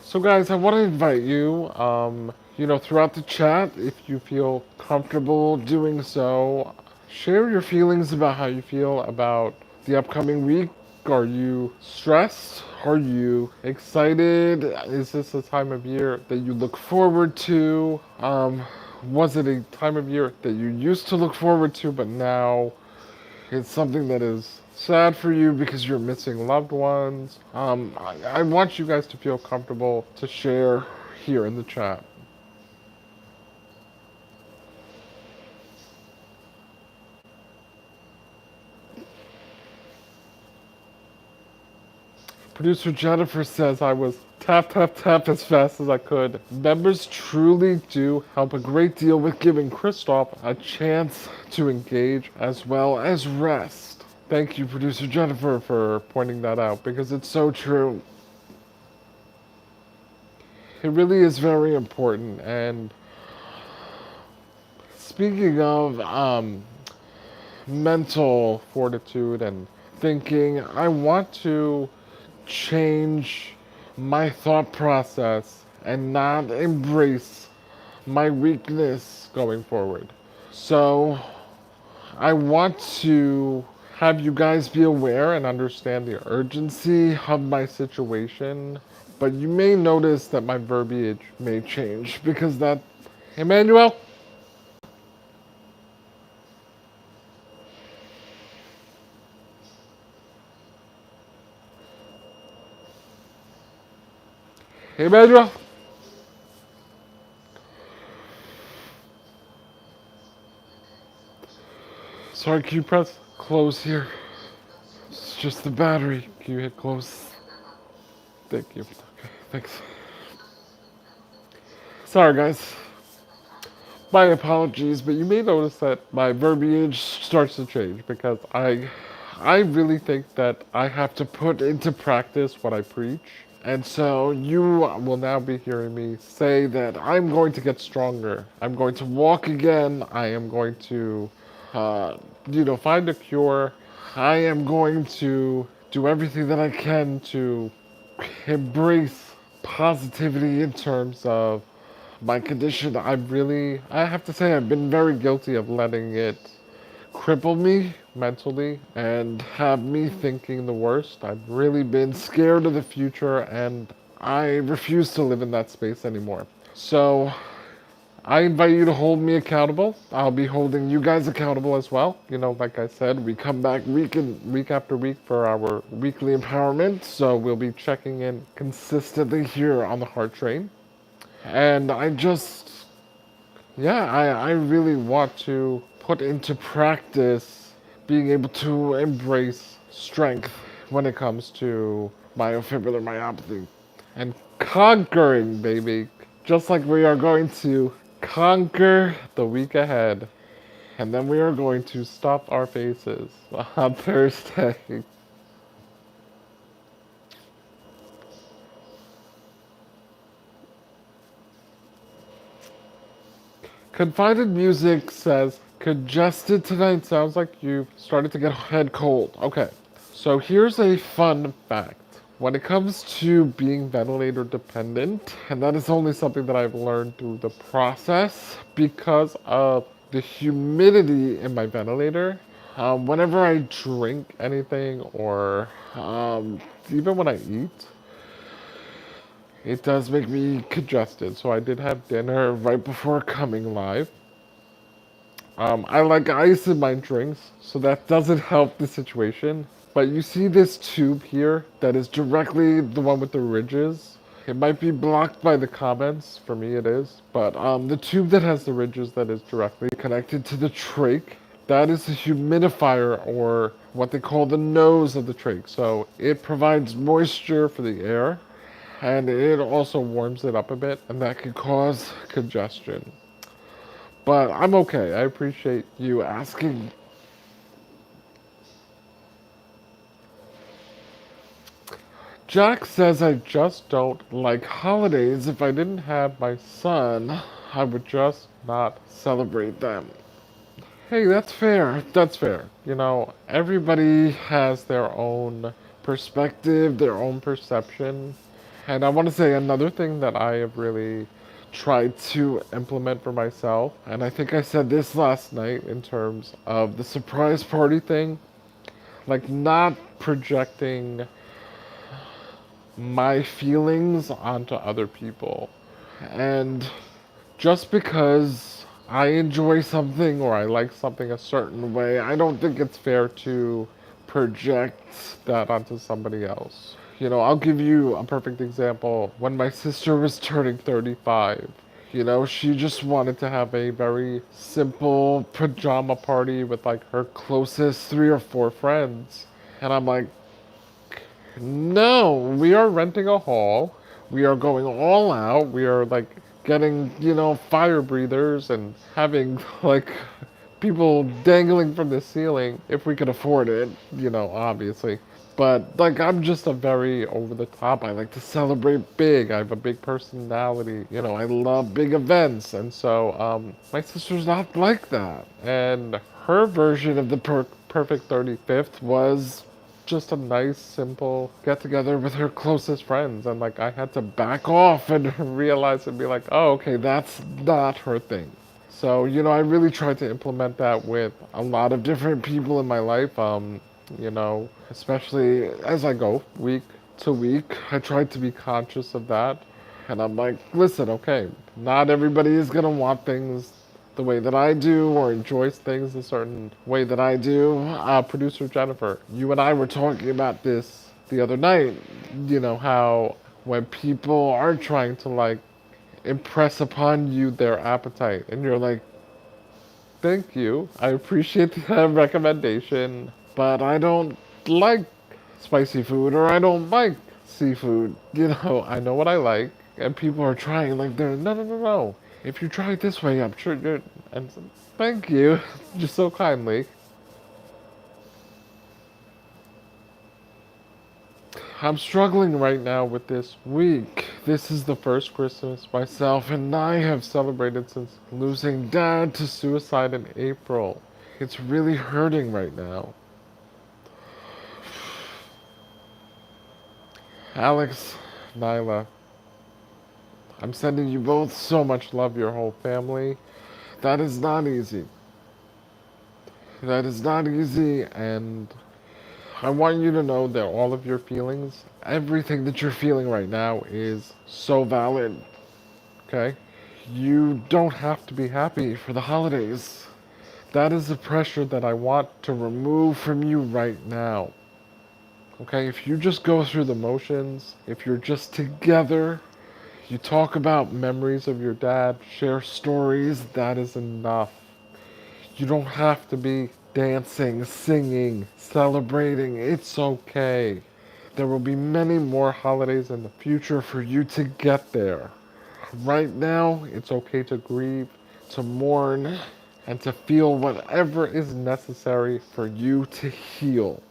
So guys, I want to invite you, throughout the chat, if you feel comfortable doing so, share your feelings about how you feel about the upcoming week. Are you stressed? Are you excited? Is this a time of year that you look forward to? Was it a time of year that you used to look forward to, but now it's something that is sad for you because you're missing loved ones? I want you guys to feel comfortable to share here in the chat. Producer Jennifer says I was tap, tap, tap as fast as I could. Members truly do help a great deal with giving Christoph a chance to engage as well as rest. Thank you, Producer Jennifer, for pointing that out because it's so true. It really is very important. And speaking of mental fortitude and thinking, I want to change my thought process and not embrace my weakness going forward. So I want to have you guys be aware and understand the urgency of my situation, but you may notice that my verbiage may change because that, Emmanuel? Emmanuel? Sorry, can you press close here? It's just the battery. Can you hit close? Thank you. Okay, thanks. Sorry, guys. My apologies, but you may notice that my verbiage starts to change because I really think that I have to put into practice what I preach. And so you will now be hearing me say that I'm going to get stronger. I'm going to walk again. I am going to, find a cure. I am going to do everything that I can to embrace positivity in terms of my condition. I have to say, I've been very guilty of letting it cripple me mentally and have me thinking the worst. I've really been scared of the future and I refuse to live in that space anymore. So I invite you to hold me accountable. I'll be holding you guys accountable as well. Like I said, we come back week after week for our weekly empowerment. So we'll be checking in consistently here on the Heart Train. And I really want to put into practice being able to embrace strength, when it comes to myofibrillary myopathy. And conquering, baby. Just like we are going to conquer the week ahead. And then we are going to stuff our faces on Thursday. Confided Music says, congested tonight. Sounds like you started to get a head cold. Okay, so here's a fun fact. When it comes to being ventilator dependent, and that is only something that I've learned through the process because of the humidity in my ventilator. Whenever I drink anything or even when I eat, it does make me congested. So I did have dinner right before coming live. I like ice in my drinks, so that doesn't help the situation. But you see this tube here that is directly the one with the ridges. It might be blocked by the comments, for me it is. But the tube that has the ridges that is directly connected to the trach, that is the humidifier or what they call the nose of the trach. So it provides moisture for the air and it also warms it up a bit and that can cause congestion. But I'm okay. I appreciate you asking. Jack says I just don't like holidays. If I didn't have my son, I would just not celebrate them. Hey, that's fair. That's fair. You know, everybody has their own perspective, their own perception. And I want to say another thing that I have really tried to implement for myself, and I think I said this last night in terms of the surprise party thing, like not projecting my feelings onto other people. And just because I enjoy something or I like something a certain way, I don't think it's fair to project that onto somebody else. You know, I'll give you a perfect example. When my sister was turning 35, you know, she just wanted to have a very simple pajama party with like her closest 3 or 4 friends. And I'm like, no, we are renting a hall. We are going all out. We are like getting, you know, fire breathers and having like people dangling from the ceiling if we can afford it, you know, obviously. But like I'm just a very over the top. I like to celebrate big. I have a big personality. You know, I love big events. And so my sister's not like that. And her version of the perfect 35th was just a nice, simple get together with her closest friends. And like I had to back off and realize and be like, oh, okay, that's not her thing. So, you know, I really tried to implement that with a lot of different people in my life. You know, especially as I go week to week, I tried to be conscious of that. And I'm like, listen, okay, not everybody is going to want things the way that I do or enjoys things a certain way that I do. Producer Jennifer, you and I were talking about this the other night. You know, how when people are trying to like impress upon you their appetite, and you're like, thank you, I appreciate the recommendation, but I don't like spicy food or I don't like seafood. You know, I know what I like, and people are trying like they're no, no, no, no. If you try it this way, I'm sure you're. And thank you, just so kindly. I'm struggling right now with this week. This is the first Christmas myself and I have celebrated since losing dad to suicide in April. It's really hurting right now. Alex, Nyla, I'm sending you both so much love, your whole family. That is not easy. That is not easy, and I want you to know that all of your feelings, everything that you're feeling right now is so valid. Okay? You don't have to be happy for the holidays. That is the pressure that I want to remove from you right now. Okay? If you just go through the motions, if you're just together, you talk about memories of your dad, share stories, that is enough. You don't have to be dancing, singing, celebrating. It's okay. There will be many more holidays in the future for you to get there. Right now, it's okay to grieve, to mourn, and to feel whatever is necessary for you to heal.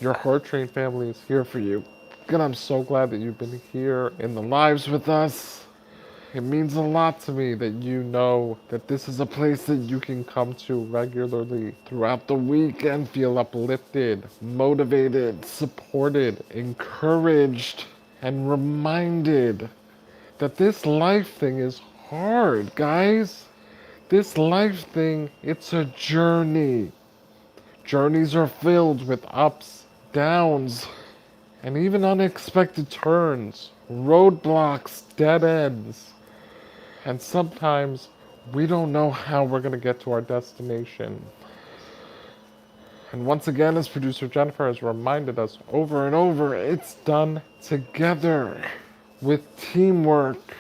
Your Heart Train family is here for you. And I'm so glad that you've been here in the lives with us. It means a lot to me that you know that this is a place that you can come to regularly throughout the week and feel uplifted, motivated, supported, encouraged, and reminded that this life thing is hard, guys. This life thing, it's a journey. Journeys are filled with ups, downs, and even unexpected turns, roadblocks, dead ends. And sometimes we don't know how we're going to get to our destination. And once again, as producer Jennifer has reminded us over and over, it's done together with teamwork,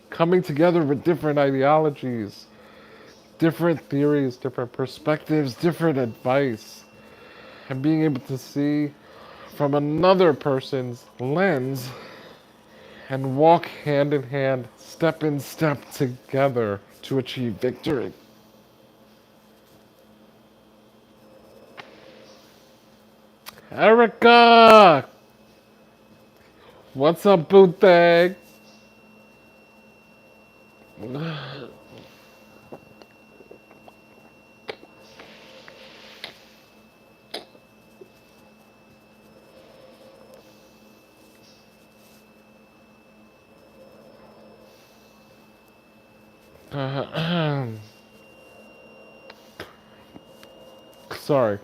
coming together with different ideologies, different theories, different perspectives, different advice, and being able to see from another person's lens and walk hand in hand, step in step together to achieve victory. Erica! What's up, bootleg? Sorry.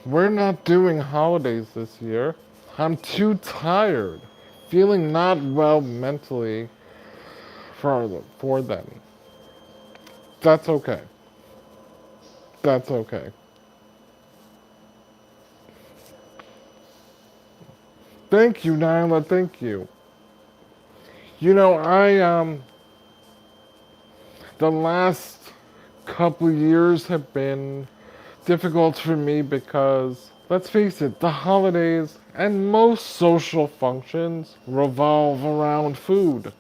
We're not doing holidays this year. I'm too tired. Feeling not well mentally for them. That's okay. That's okay. Thank you, Nyla. Thank you. You know, the last couple years have been difficult for me because, let's face it, the holidays and most social functions revolve around food,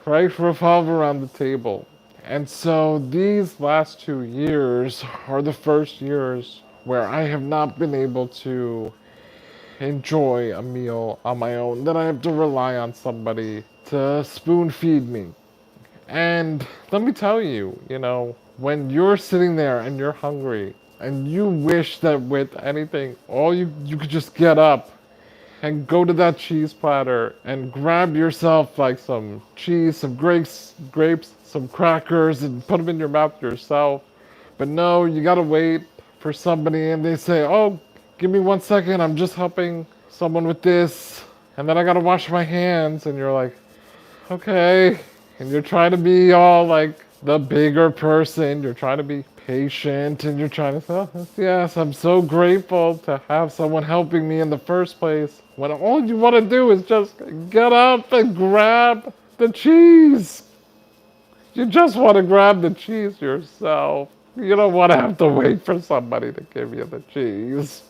right? Revolve around the table. And so these last 2 years are the first years where I have not been able to enjoy a meal on my own, that I have to rely on somebody to spoon feed me. And let me tell you, when you're sitting there and you're hungry and you wish that with anything, all you could just get up and go to that cheese platter and grab yourself like some cheese, some grapes, some crackers, and put them in your mouth yourself. But no, you gotta wait for somebody, and they say, "Oh, give me 1 second. I'm just helping someone with this," and then I gotta wash my hands, and you're like, "Okay," and you're trying to be all like the bigger person. You're trying to be patient, and you're trying to say, "Oh, yes, I'm so grateful to have someone helping me in the first place." When all you want to do is just get up and grab the cheese. You just want to grab the cheese yourself. You don't want to have to wait for somebody to give you the cheese.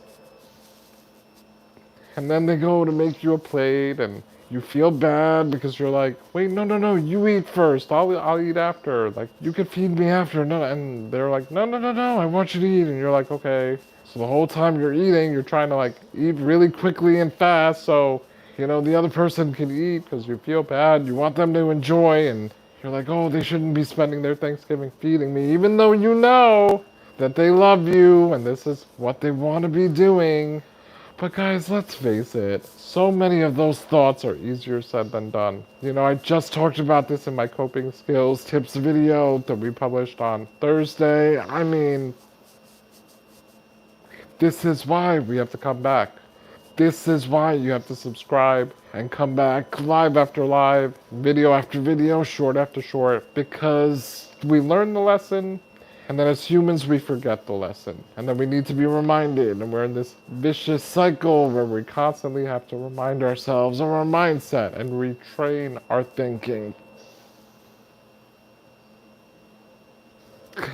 And then they go to make you a plate, and you feel bad because you're like, wait, no, no, no, you eat first. I'll eat after. Like, you can feed me after. No, and they're like, no, no, no, no, I want you to eat. And you're like, okay. So the whole time you're eating, you're trying to like eat really quickly and fast, so the other person can eat because you feel bad. You want them to enjoy, and you're like, oh, they shouldn't be spending their Thanksgiving feeding me, even though you know that they love you and this is what they want to be doing. But guys, let's face it, so many of those thoughts are easier said than done. I just talked about this in my coping skills tips video that we published on Thursday. I mean, this is why we have to come back. This is why you have to subscribe and come back live after live, video after video, short after short, because we learn the lesson, and then as humans we forget the lesson. And then we need to be reminded, and we're in this vicious cycle where we constantly have to remind ourselves of our mindset and retrain our thinking.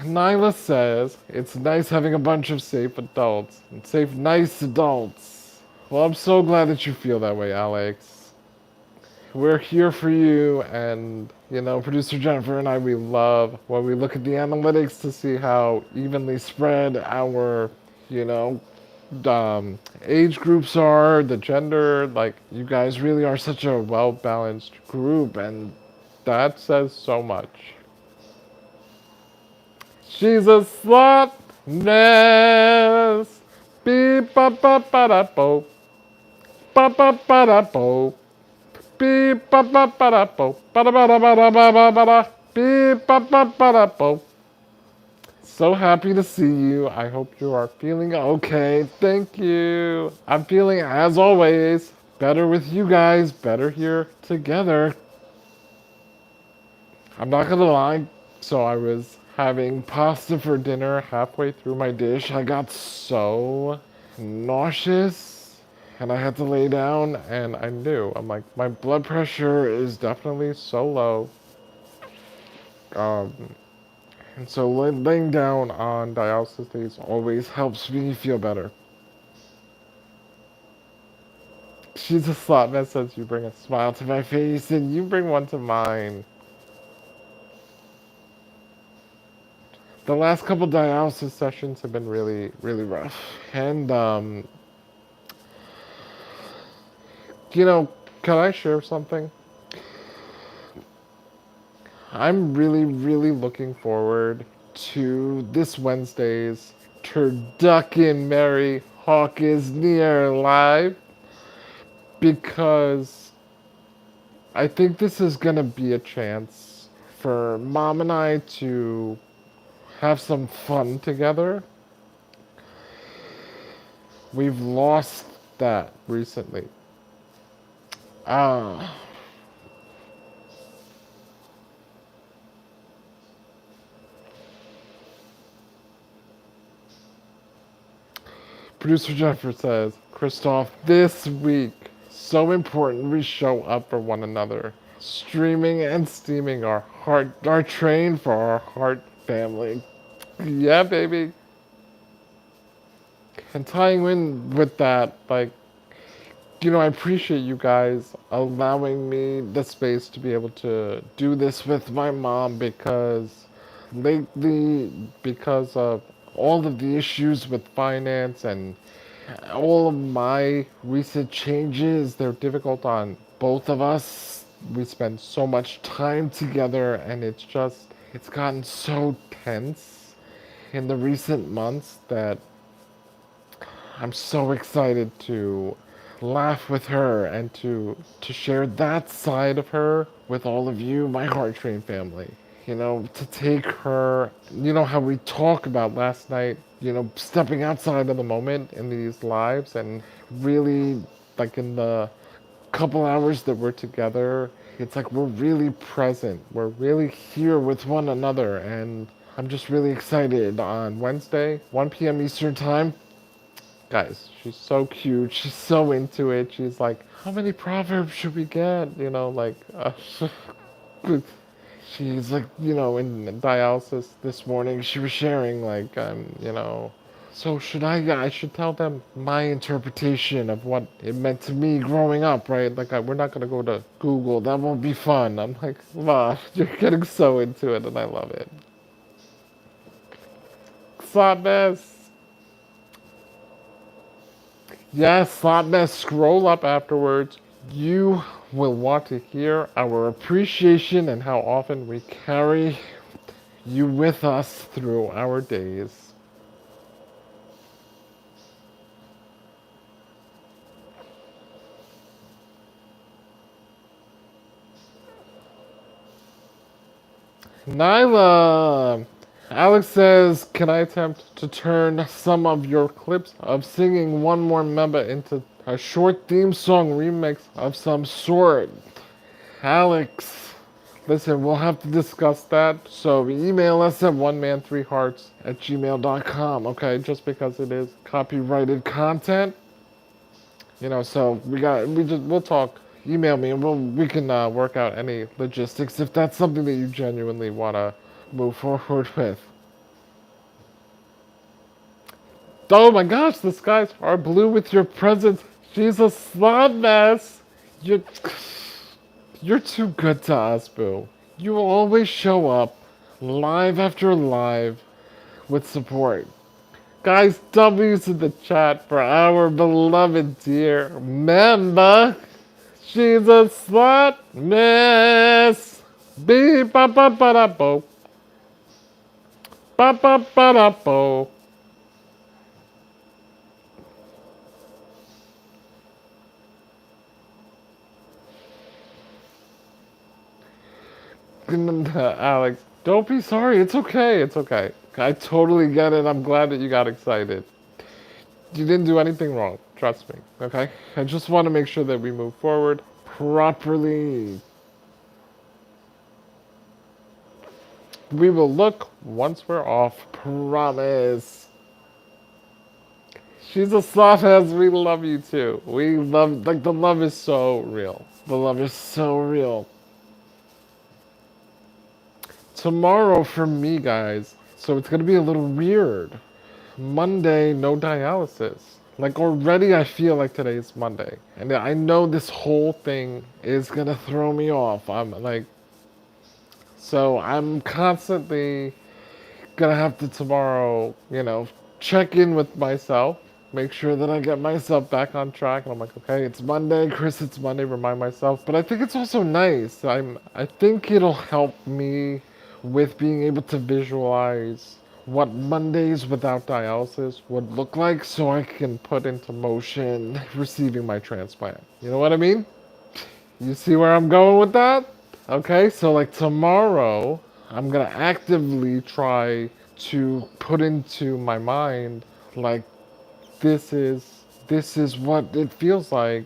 Nyla says, it's nice having a bunch of safe adults. And safe, nice adults. Well, I'm so glad that you feel that way, Alex. We're here for you, and, producer Jennifer and I, we love when we look at the analytics to see how evenly spread our, you know, age groups are, the gender. Like, you guys really are such a well-balanced group, and that says so much. She's a slut. Ness. Beep ba ba ba da bo. Ba ba ba da bo. Beep ba ba ba da bo. Ba da ba da ba da ba ba ba da. Beep ba ba ba da bo. So happy to see you. I hope you are feeling okay. Thank you. I'm feeling, as always, better with you guys, better here together. I'm not gonna lie. So I was having pasta for dinner. Halfway through my dish, I got so nauseous and I had to lay down, and I knew, I'm like, my blood pressure is definitely so low. Um, and so laying down on dialysis days always helps me feel better. She's a slut that says you bring a smile to my face and you bring one to mine. The last couple dialysis sessions have been really, really rough. And, you know, can I share something? I'm really, really looking forward to this Wednesday's Turducken Mary Hawk is Near live, because I think this is going to be a chance for Mom and I to have some fun together. We've lost that recently. Ah. Producer Jennifer says, Christoph, this week, so important we show up for one another. Streaming and steaming our train for our heart family. Yeah, baby. And tying in with that, like, I appreciate you guys allowing me the space to be able to do this with my mom, because lately, because of all of the issues with finance and all of my recent changes, they're difficult on both of us. We spend so much time together, and it's gotten so tense in the recent months that I'm so excited to laugh with her and to share that side of her with all of you, my Heart Train family. To take her, how we talk about last night, stepping outside of the moment in these lives, and really, like, in the couple hours that we're together, it's like we're really present. We're really here with one another, and I'm just really excited on Wednesday, 1 p.m. Eastern Time. Guys, she's so cute. She's so into it. She's like, how many proverbs should we get? She's like, in dialysis this morning, she was sharing, like, so I should tell them my interpretation of what it meant to me growing up, right? Like, we're not going to go to Google. That won't be fun. I'm like, Ma, you're getting so into it, and I love it. Slotness. Yes, Slotness, scroll up afterwards. You will want to hear our appreciation and how often we carry you with us through our days. Nyla! Alex says, can I attempt to turn some of your clips of singing One More Member into a short theme song remix of some sort? Alex, listen, we'll have to discuss that. So email us at oneman3hearts@gmail.com, okay? Just because it is copyrighted content. So we'll talk. Email me, and we can work out any logistics if that's something that you genuinely want to move forward with. Oh my gosh, the skies are blue with your presence. She's a slob mess. You're, you're too good to us, Boo. You always show up, live after live, with support. Guys, W's in the chat for our beloved dear member. She's a slut mess. Beep ba ba ba da bo. Ba ba ba da bo. Alex, don't be sorry. It's okay. It's okay. I totally get it. I'm glad that you got excited. You didn't do anything wrong. Trust me. Okay? I just want to make sure that we move forward properly. We will look once we're off. Promise. She's a soft ass. We love you too. We love, like, the love is so real. The love is so real. Tomorrow for me, guys. So it's gonna be a little weird. Monday, no dialysis. Like, already I feel like today is Monday. And I know this whole thing is gonna throw me off. So I'm constantly gonna have to tomorrow, check in with myself, make sure that I get myself back on track. And I'm like, okay, it's Monday, Chris, it's Monday, remind myself. But I think it's also nice. I think it'll help me with being able to visualize what Mondays without dialysis would look like so I can put into motion receiving my transplant. You know what I mean? You see where I'm going with that? Okay, so like tomorrow, I'm gonna actively try to put into my mind like this is what it feels like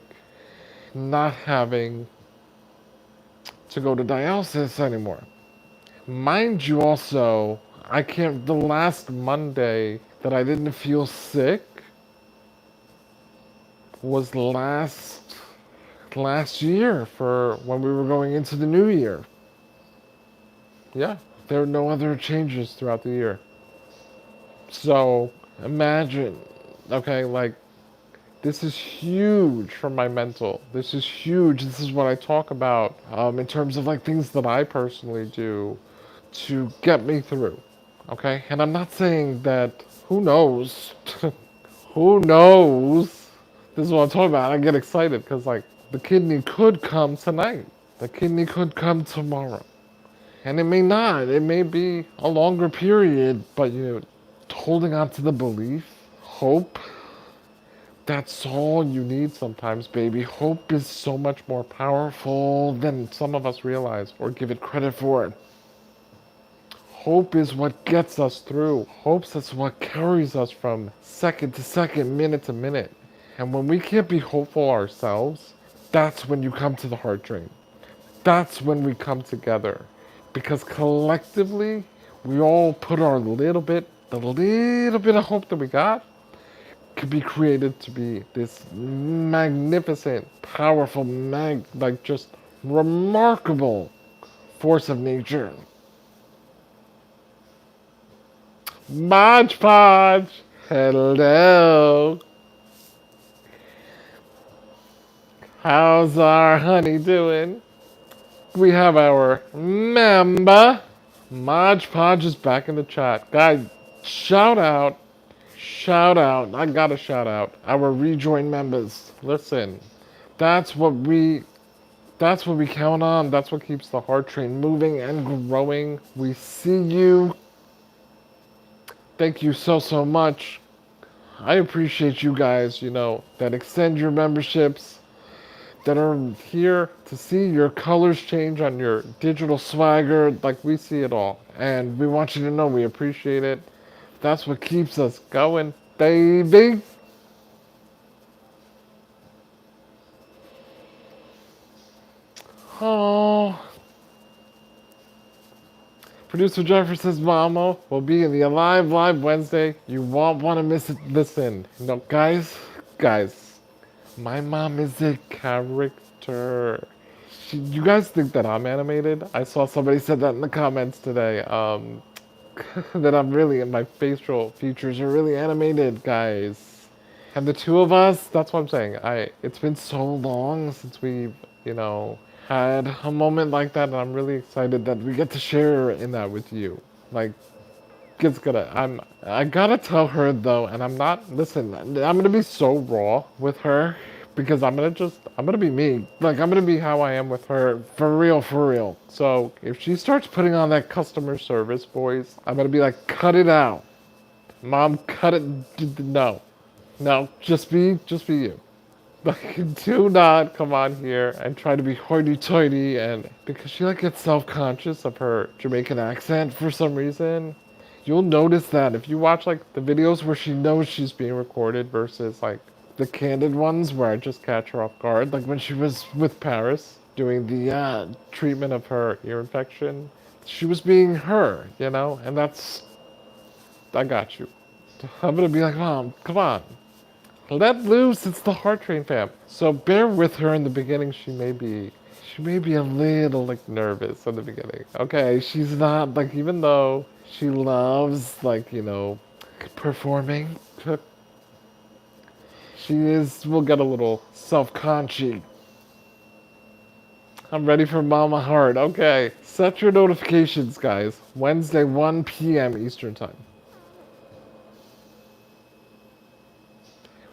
not having to go to dialysis anymore. Mind you also, I can't the last Monday that I didn't feel sick was last year for when we were going into the new year. Yeah, there were no other changes throughout the year. So imagine, okay, like this is huge for my mental. This is huge. This is what I talk about in terms of like things that I personally do to get me through. Okay, and I'm not saying that. Who knows? Who knows? This is what I'm talking about. I get excited because like the kidney could come tonight. The kidney could come tomorrow. And it may not. It may be a longer period, but holding on to the belief, hope, that's all you need sometimes, baby. Hope is so much more powerful than some of us realize or give it credit for. Hope is what gets us through. Hope is what carries us from second to second, minute to minute. And when we can't be hopeful ourselves, that's when you come to the heart dream. That's when we come together. Because collectively, we all put our the little bit of hope that we got, could be created to be this magnificent, powerful, like just remarkable force of nature. Modge Podge! Hello! How's our honey doing? We have our member. Modge Podge is back in the chat. Guys, shout out. Shout out. I gotta shout out. Our rejoin members. Listen, that's what we that's what we count on. That's what keeps the heart train moving and growing. We see you. Thank you so much. I appreciate you guys, that extend your memberships, that are here to see your colors change on your digital swagger. Like, we see it all. And we want you to know we appreciate it. That's what keeps us going, baby. Oh. Producer Jennifer says Mama will be in the Alive Live Wednesday. You won't want to miss it. Listen, guys, my mom is a character. You guys think that I'm animated? I saw somebody said that in the comments today. that I'm really, my facial features are really animated, guys. And the two of us, that's what I'm saying. It's been so long since we've, you know, had a moment like that, and I'm really excited that we get to share in that with you. Like, it's gonna, I gotta tell her though, and I'm not, listen, I'm gonna be so raw with her because I'm gonna be me. Like, I'm gonna be how I am with her, for real, for real. So, if she starts putting on that customer service voice, I'm gonna be like, cut it out. Mom, cut it. No. No, just be you. Like, do not come on here and try to be hoity-toity, and because she like gets self-conscious of her Jamaican accent for some reason. You'll notice that if you watch like the videos where she knows she's being recorded versus like the candid ones where I just catch her off guard, like when she was with Paris doing the treatment of her ear infection, she was being her, you know, and that's, I got you. I'm gonna be like, Mom, come on, let loose. It's the Heart Train fam. So bear with her in the beginning. She may be a little like nervous in the beginning. Okay, she's not like, even though she loves like, performing, she is will get a little self-conscious. I'm ready for Mama Heart. Okay, set your notifications, guys. Wednesday, 1 p.m. Eastern Time.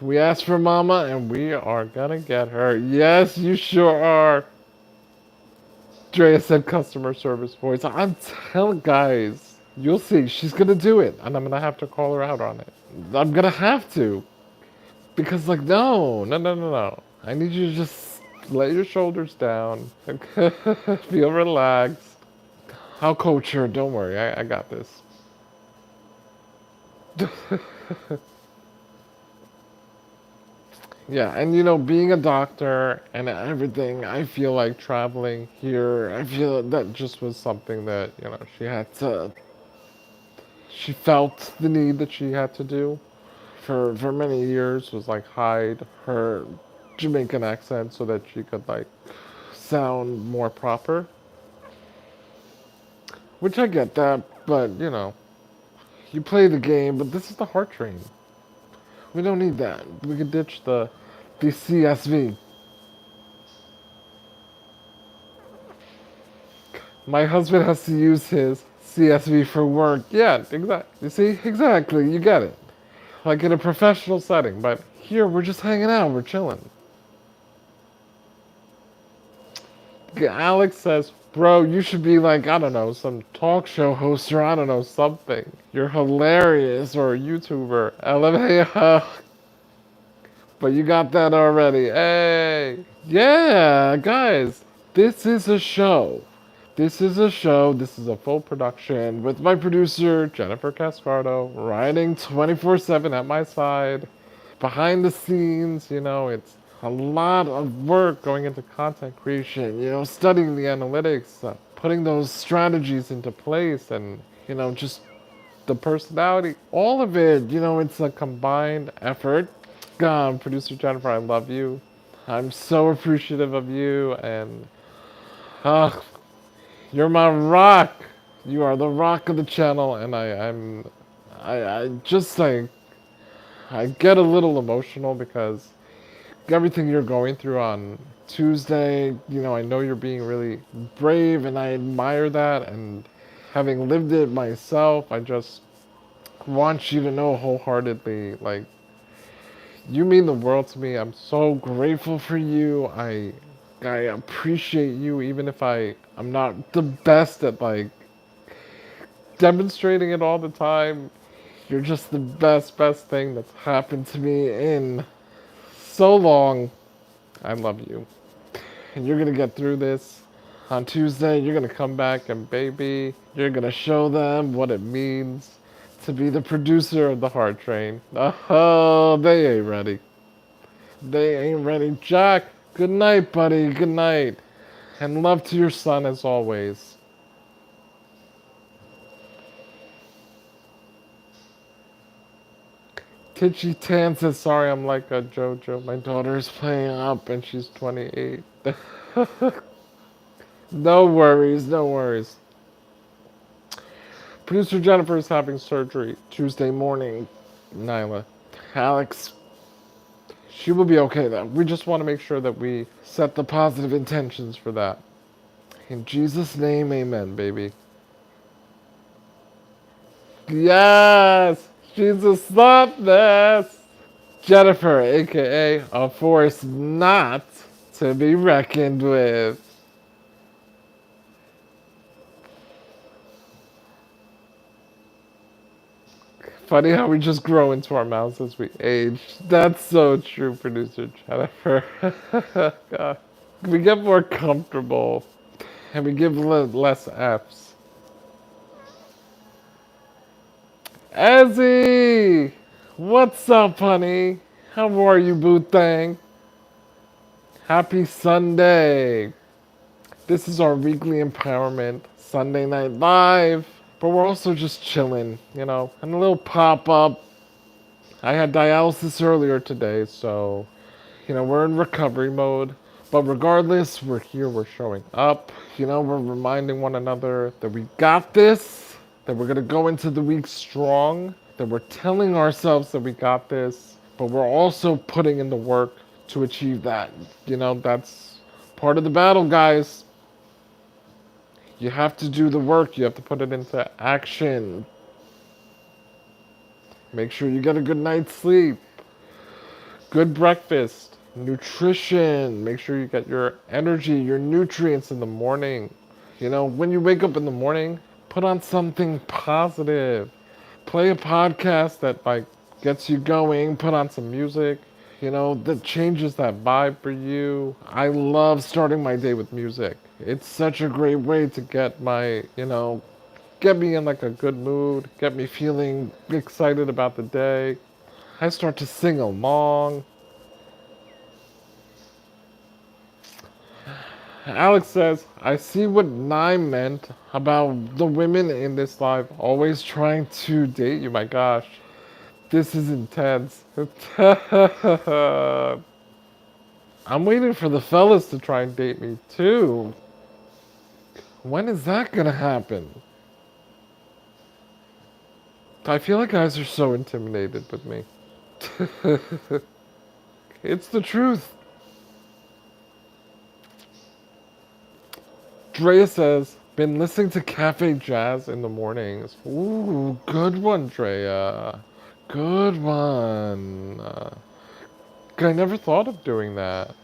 We asked for Mama, and we are gonna get her. Yes, you sure are. Drea said customer service voice. I'm telling guys, you'll see. She's gonna do it, and I'm gonna have to call her out on it. I'm gonna have to, because like, no, no, no, no, no. I need you to just lay your shoulders down, feel relaxed. I'll coach her. Don't worry, I got this. Yeah, and being a doctor and everything, I feel like traveling here, I feel that just was something that, she felt the need that she had to do for many years, was like hide her Jamaican accent so that she could like sound more proper, which I get that, but you play the game, but this is the heart train. We don't need that. We could ditch the CSV. My husband has to use his CSV for work. Yeah, exactly. You see, exactly. You get it. Like in a professional setting, but here we're just hanging out. We're chilling. Alex says, "Bro, you should be like, I don't know, some talk show host or I don't know, something. You're hilarious, or a YouTuber. LMAO." But you got that already. Hey. Yeah, guys, this is a show. This is a show. This is a full production with my producer, Jennifer Cascardo, writing 24/7 at my side. Behind the scenes, it's a lot of work going into content creation, studying the analytics, putting those strategies into place, and, just the personality, all of it, it's a combined effort. God, producer Jennifer, I love you. I'm so appreciative of you, and uh, you're my rock. You are the rock of the channel, and I just like, I get a little emotional because everything you're going through on Tuesday, I know you're being really brave, and I admire that. And having lived it myself, I just want you to know wholeheartedly, like, you mean the world to me. I'm so grateful for you. I appreciate you, even if I'm not the best at like demonstrating it all the time. You're just the best thing that's happened to me in so long. I love you. And you're gonna get through this. On Tuesday, you're gonna come back, and baby, you're gonna show them what it means to be the producer of the Heart Train. Oh, they ain't ready. They ain't ready. Jack, good night, buddy. Good night. And love to your son as always. Titchy Tan says, sorry, I'm like a JoJo. My daughter is playing up and she's 28. No worries, no worries. Producer Jennifer is having surgery Tuesday morning. Nyla. Alex, she will be okay though. We just want to make sure that we set the positive intentions for that. In Jesus' name, amen, baby. Yes! Jesus thought this! Jennifer, aka a force not to be reckoned with. Funny how we just grow into our mouths as we age. That's so true, producer Jennifer. God. We get more comfortable and we give less F's. Ezzy! What's up, honey? How are you, boo thing? Happy Sunday! This is our weekly empowerment Sunday Night Live, but we're also just chilling, and a little pop up. I had dialysis earlier today, so we're in recovery mode. But regardless, we're here, we're showing up. We're reminding one another that we got this, that we're gonna go into the week strong, that we're telling ourselves that we got this, but we're also putting in the work to achieve that. That's part of the battle, guys. You have to do the work, you have to put it into action. Make sure you get a good night's sleep, good breakfast, nutrition. Make sure you get your energy, your nutrients in the morning. When you wake up in the morning, put on something positive. Play a podcast that gets you going, put on some music, that changes that vibe for you. I love starting my day with music. It's such a great way to get get me in a good mood, get me feeling excited about the day. I start to sing along. Alex says, I see what Nye meant about the women in this live always trying to date you. My gosh, this is intense. I'm waiting for the fellas to try and date me too. When is that gonna happen? I feel like guys are so intimidated with me. It's the truth. Drea says, been listening to Cafe Jazz in the mornings. Ooh, good one, Drea. Good one. I never thought of doing that.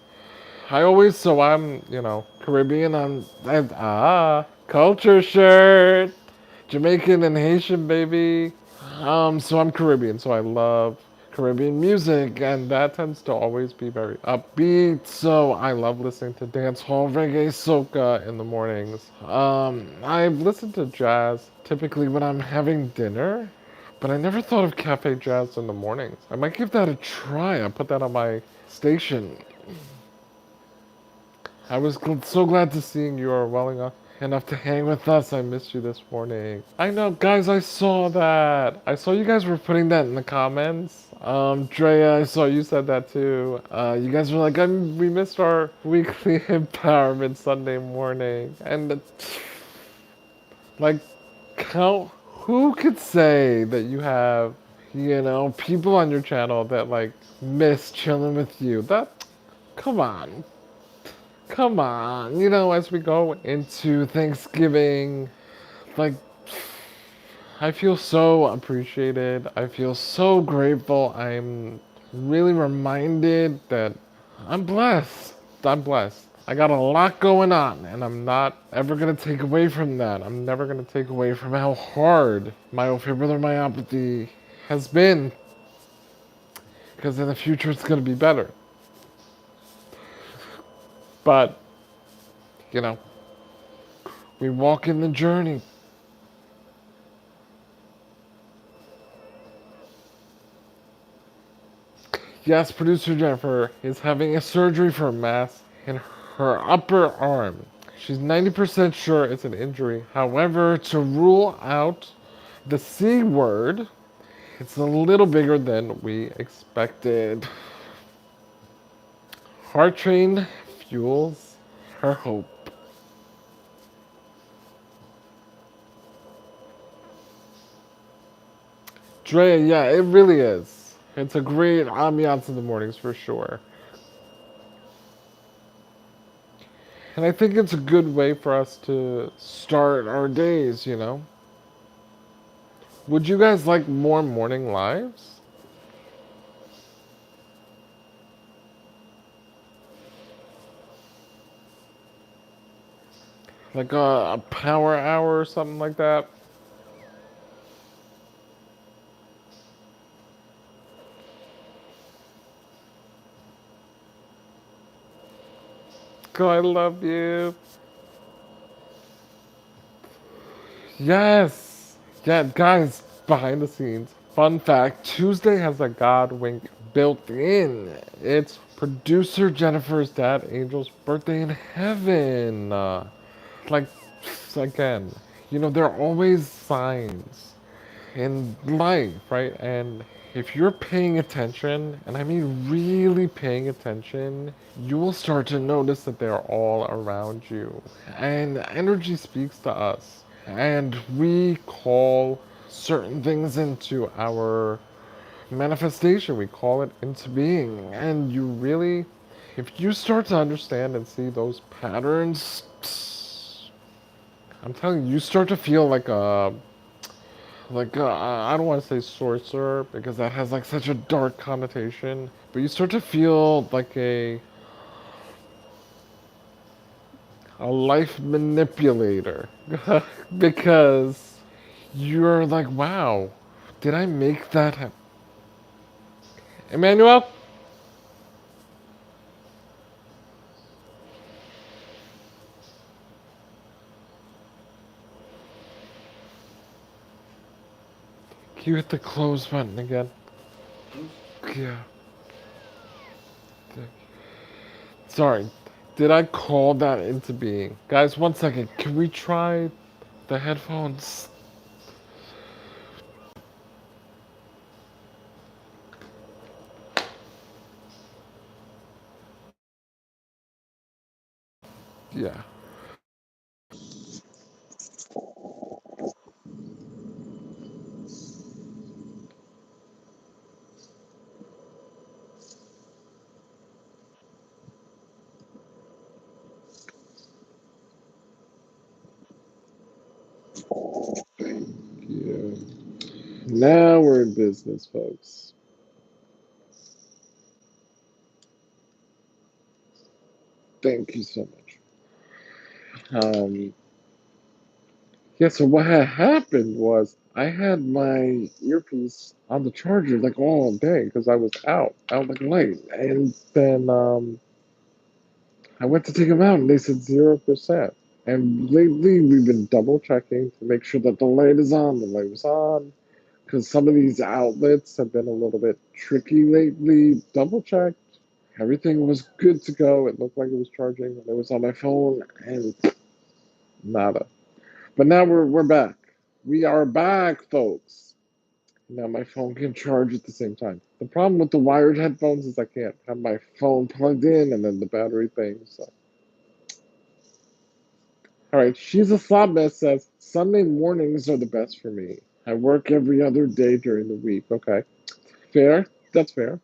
I'm, Caribbean, culture shirt. Jamaican and Haitian, baby. So I'm Caribbean, so I love Caribbean music, and that tends to always be very upbeat. So I love listening to dancehall, reggae, soca in the mornings. I've listened to jazz typically when I'm having dinner, but I never thought of cafe jazz in the mornings. I might give that a try. I'll put that on my station. I was so glad to seeing you are well enough to hang with us. I missed you this morning. I know, guys, I saw that. I saw you guys were putting that in the comments. Drea, I saw you said that too. You guys were like, we missed our weekly empowerment Sunday morning. And, like, who could say that you have, people on your channel that, miss chilling with you? Come on. Come on, as we go into Thanksgiving, like, I feel so appreciated. I feel so grateful. I'm really reminded that I'm blessed. I'm blessed. I got a lot going on, and I'm not ever going to take away from that. I'm never going to take away from how hard myofibrillar myopathy has been, because in the future it's going to be better. But, you know, we walk in the journey. Yes, producer Jennifer is having a surgery for a mass in her upper arm. She's 90% sure it's an injury. However, to rule out the C word, it's a little bigger than we expected. Heart train fuels her hope. Drea, yeah, it really is. It's a great ambiance in the mornings for sure. And I think it's a good way for us to start our days, you know? Would you guys like more morning lives? Like a power hour or something like that? Go, I love you. Yes. Yeah, guys, behind the scenes. Fun fact Tuesday has a God wink built in. It's producer Jennifer's dad, Angel's birthday in heaven. Like, again, you know, there are always signs in life, right? And if you're paying attention, and I mean really paying attention, you will start to notice that they're all around you. And energy speaks to us. And we call certain things into our manifestation. We call it into being. And you really, if you start to understand and see those patterns, I'm telling you, you start to feel like I don't want to say sorcerer because that has like such a dark connotation, but you start to feel like a life manipulator because you're like, wow, did I make that happen? Emmanuel, can you hit the close button again? Yeah. Sorry. Did I call that into being? Guys, one second. Can we try the headphones? Yeah. Yeah. Now we're in business, folks. Thank you so much. Yeah, so what had happened was I had my earpiece on the charger like all day because I was out like late. And then I went to take them out and they said 0%. And lately we've been double checking to make sure that the light is on, the light was on. Because some of these outlets have been a little bit tricky lately. Double checked. Everything was good to go. It looked like it was charging. And it was on my phone and nada. But now we're back. We are back, folks. Now my phone can charge at the same time. The problem with the wired headphones is I can't have my phone plugged in and then the battery thing. So, all right. She's a Slobness says Sunday mornings are the best for me. I work every other day during the week. Okay, fair. That's fair.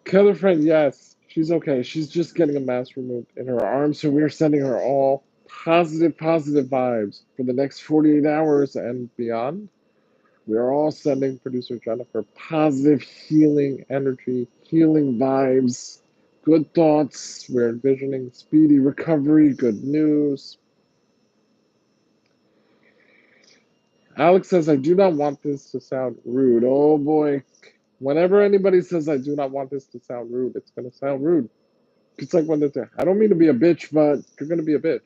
Killer friend, yes, she's okay. She's just getting a mass removed in her arm, so we're sending her all positive vibes for the next 48 hours and beyond. We are all sending producer Jennifer positive healing energy, healing vibes, good thoughts. We're envisioning speedy recovery, good news. Alex says, I do not want this to sound rude. Oh boy. Whenever anybody says, I do not want this to sound rude, it's going to sound rude. It's like when they say, I don't mean to be a bitch, but you're going to be a bitch.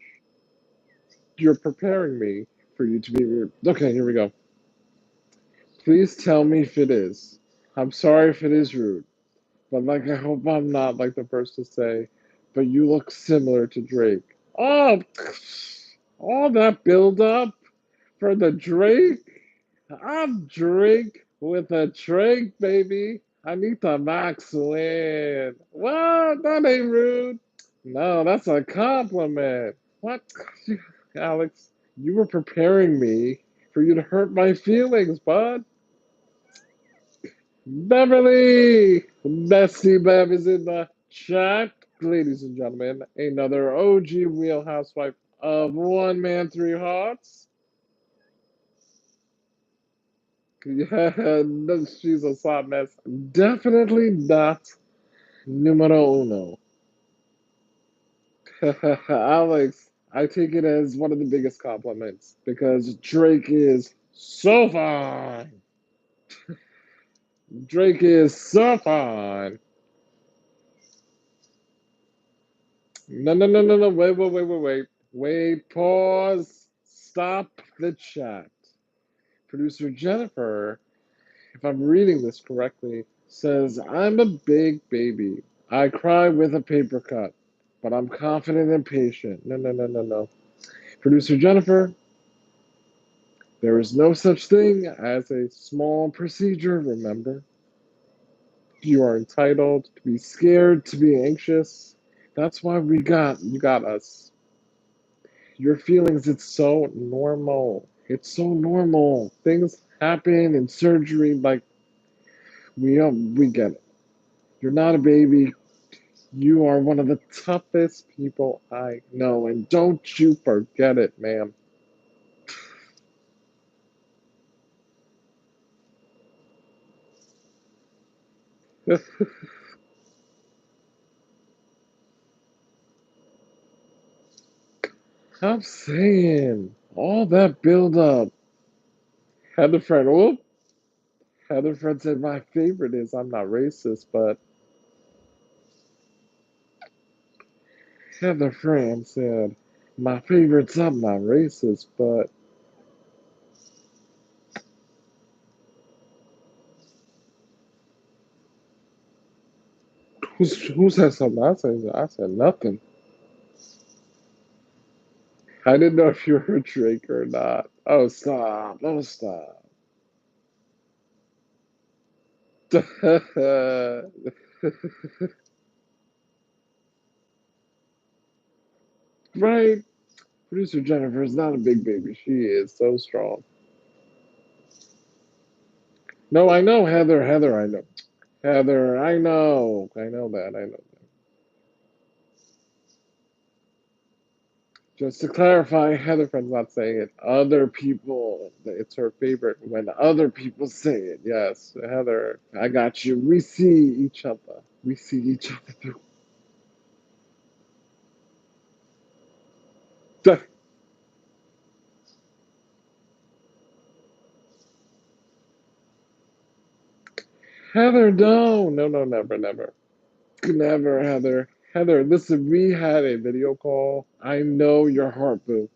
You're preparing me for you to be rude. Okay, here we go. Please tell me if it is. I'm sorry if it is rude. But like, I hope I'm not like the first to say, but you look similar to Drake. Oh, all that build up for the Drake. I'm Drake with a Drake, baby. I need the max win. What? That ain't rude. No, that's a compliment. What? Alex, you were preparing me for you to hurt my feelings, bud. Beverly! Bestie Bev is in the chat. Ladies and gentlemen, another OG Real Housewife of One Man, Three Hearts. Yeah, no, she's a hot mess. Definitely not numero uno. Alex, I take it as one of the biggest compliments because Drake is so fine. Drake is so fine. No, no, no, no, no. Wait, wait, wait, wait, wait. Wait, pause. Stop the chat. Producer Jennifer, if I'm reading this correctly, says, I'm a big baby. I cry with a paper cut, but I'm confident and patient. No, no, no, no, no. Producer Jennifer, there is no such thing as a small procedure, remember? You are entitled to be scared, to be anxious. That's why you got us. Your feelings, it's so normal. It's so normal. Things happen in surgery, like we get it. You're not a baby. You are one of the toughest people I know, and don't you forget it, ma'am. I'm saying all that build up. Heather friend, whoop. Heather friend said my favorite is I'm not racist, but Heather friend said my favorite's I'm not racist, but who said something? I said nothing. I didn't know if you were a Drake or not. Oh stop! Oh stop! Right? Producer Jennifer is not a big baby. She is so strong. No, I know Heather. Heather, I know. Heather, I know. I know that. I know. Just to clarify, Heather friend's not saying it. Other people, it's her favorite when other people say it. Yes, Heather, I got you. We see each other. We see each other through. Heather, no, no, no, never, never. Never, Heather. Heather, listen, we had a video call. I know your heart, boo.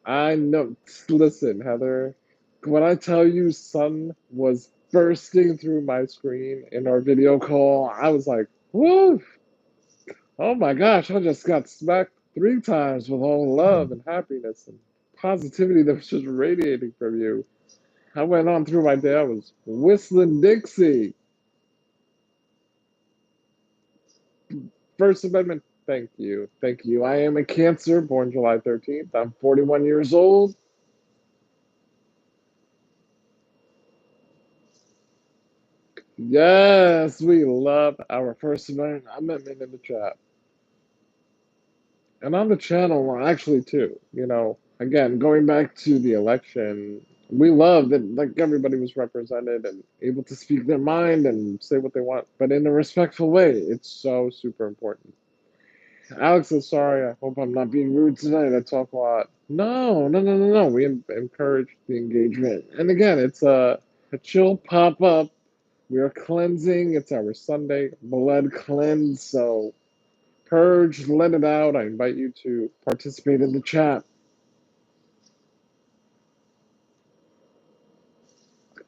I know. Listen, Heather, when I tell you sun was bursting through my screen in our video call, I was like, woo, oh my gosh, I just got smacked 3 times with all love and happiness and positivity that was just radiating from you. I went on through my day, I was whistling Dixie. First Amendment, thank you. Thank you. I am a Cancer, born July 13th. I'm 41 years old. Yes, we love our First Amendment in the chat. And on the channel, actually, too. Again, going back to the election, we love that like everybody was represented and able to speak their mind and say what they want, but in a respectful way. It's so super important. Alex is sorry. I hope I'm not being rude tonight. I talk a lot. No, no, no, no, no. We encourage the engagement. And again, it's a chill pop up. We are cleansing. It's our Sunday blood cleanse. So purge, let it out. I invite you to participate in the chat.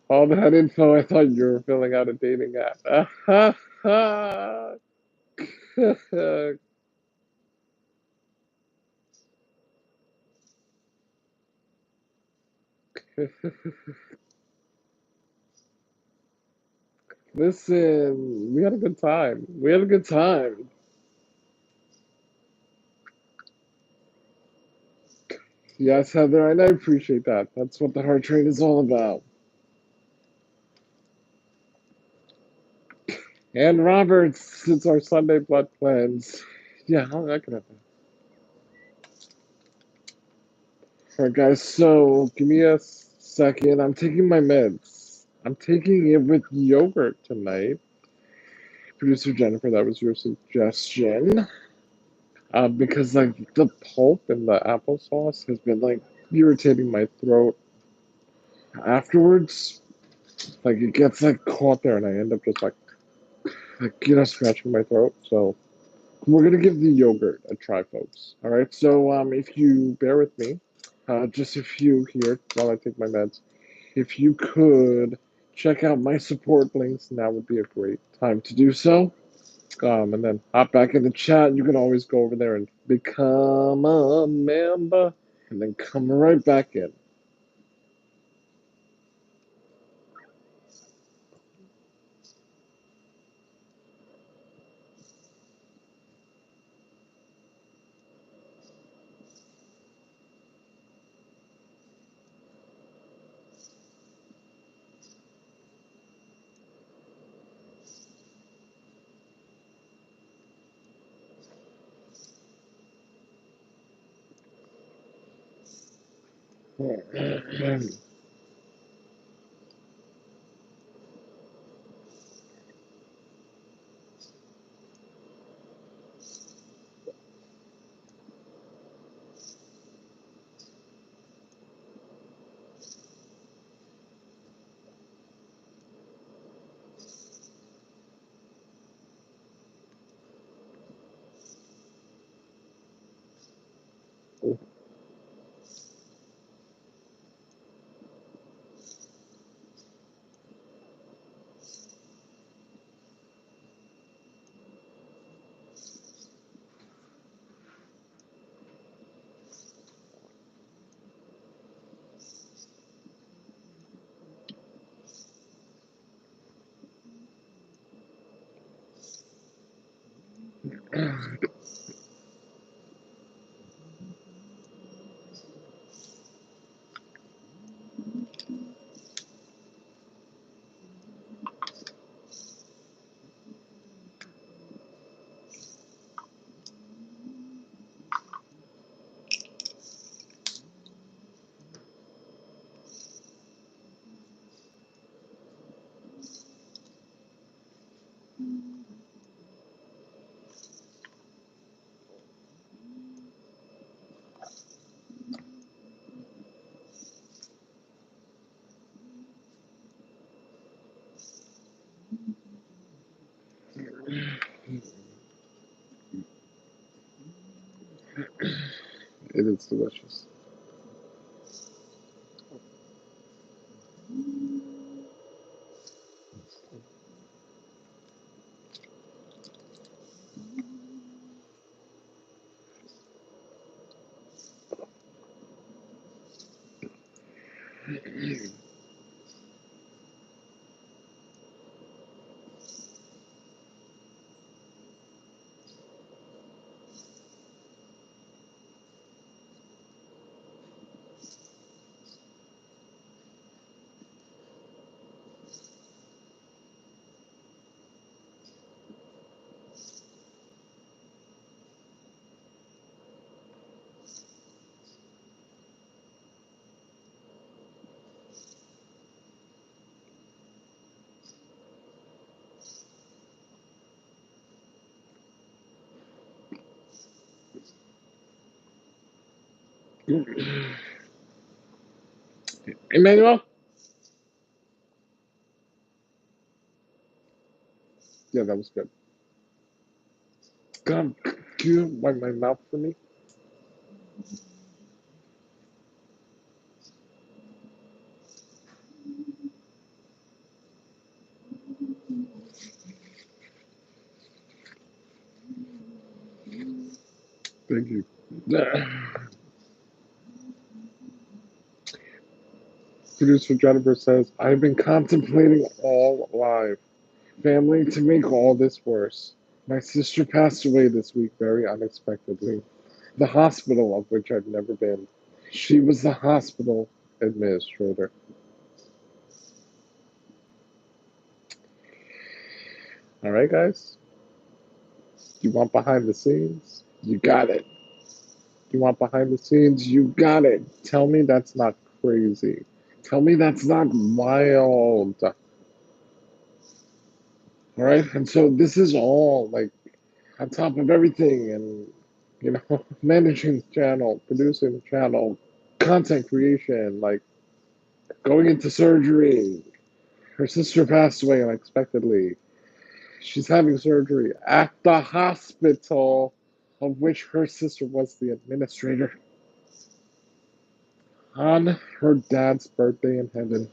All that info, I thought you were filling out a dating app. Listen, we had a good time. We had a good time. Yes, Heather, and I appreciate that. That's what the heart rate is all about. And Roberts, it's our Sunday blood cleanse. Yeah, I can have that. All right, guys, so give me a second. I'm taking my meds. I'm taking it with yogurt tonight. Producer Jennifer, that was your suggestion. Because like the pulp and the applesauce has been like irritating my throat afterwards. Like it gets like caught there, and I end up just like scratching my throat. So we're gonna give the yogurt a try, folks. All right. So if you bear with me, just a few here while I take my meds. If you could check out my support links, now would be a great time to do so. And then hop back in the chat. You can always go over there and become a member, and then come right back in. It is delicious. Emmanuel? Yeah, that was good. God, can you wipe my mouth for me? Thank you. Producer Jennifer says, I've been contemplating all live. Family to make all this worse. My sister passed away this week very unexpectedly. The hospital of which I've never been. She was the hospital administrator. All right, guys? You want behind the scenes? You got it. You want behind the scenes? You got it. Tell me that's not crazy. Tell me that's not wild. All right? And so this is all like on top of everything and, managing the channel, producing the channel, content creation, like going into surgery. Her sister passed away unexpectedly. She's having surgery at the hospital of which her sister was the administrator on her dad's birthday in heaven.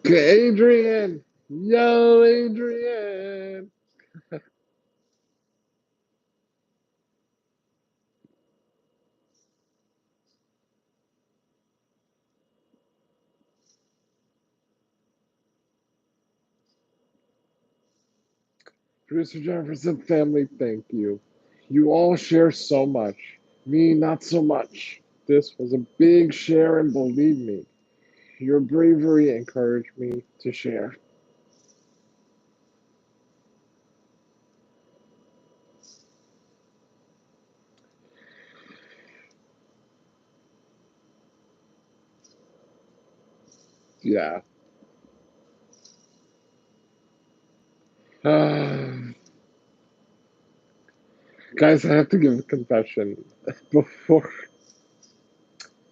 Adrian! Yo, Adrian! Producer Jennifer said, family, thank you. You all share so much. Me, not so much. This was a big share, and believe me, your bravery encouraged me to share. Yeah. Guys, I have to give a confession. Before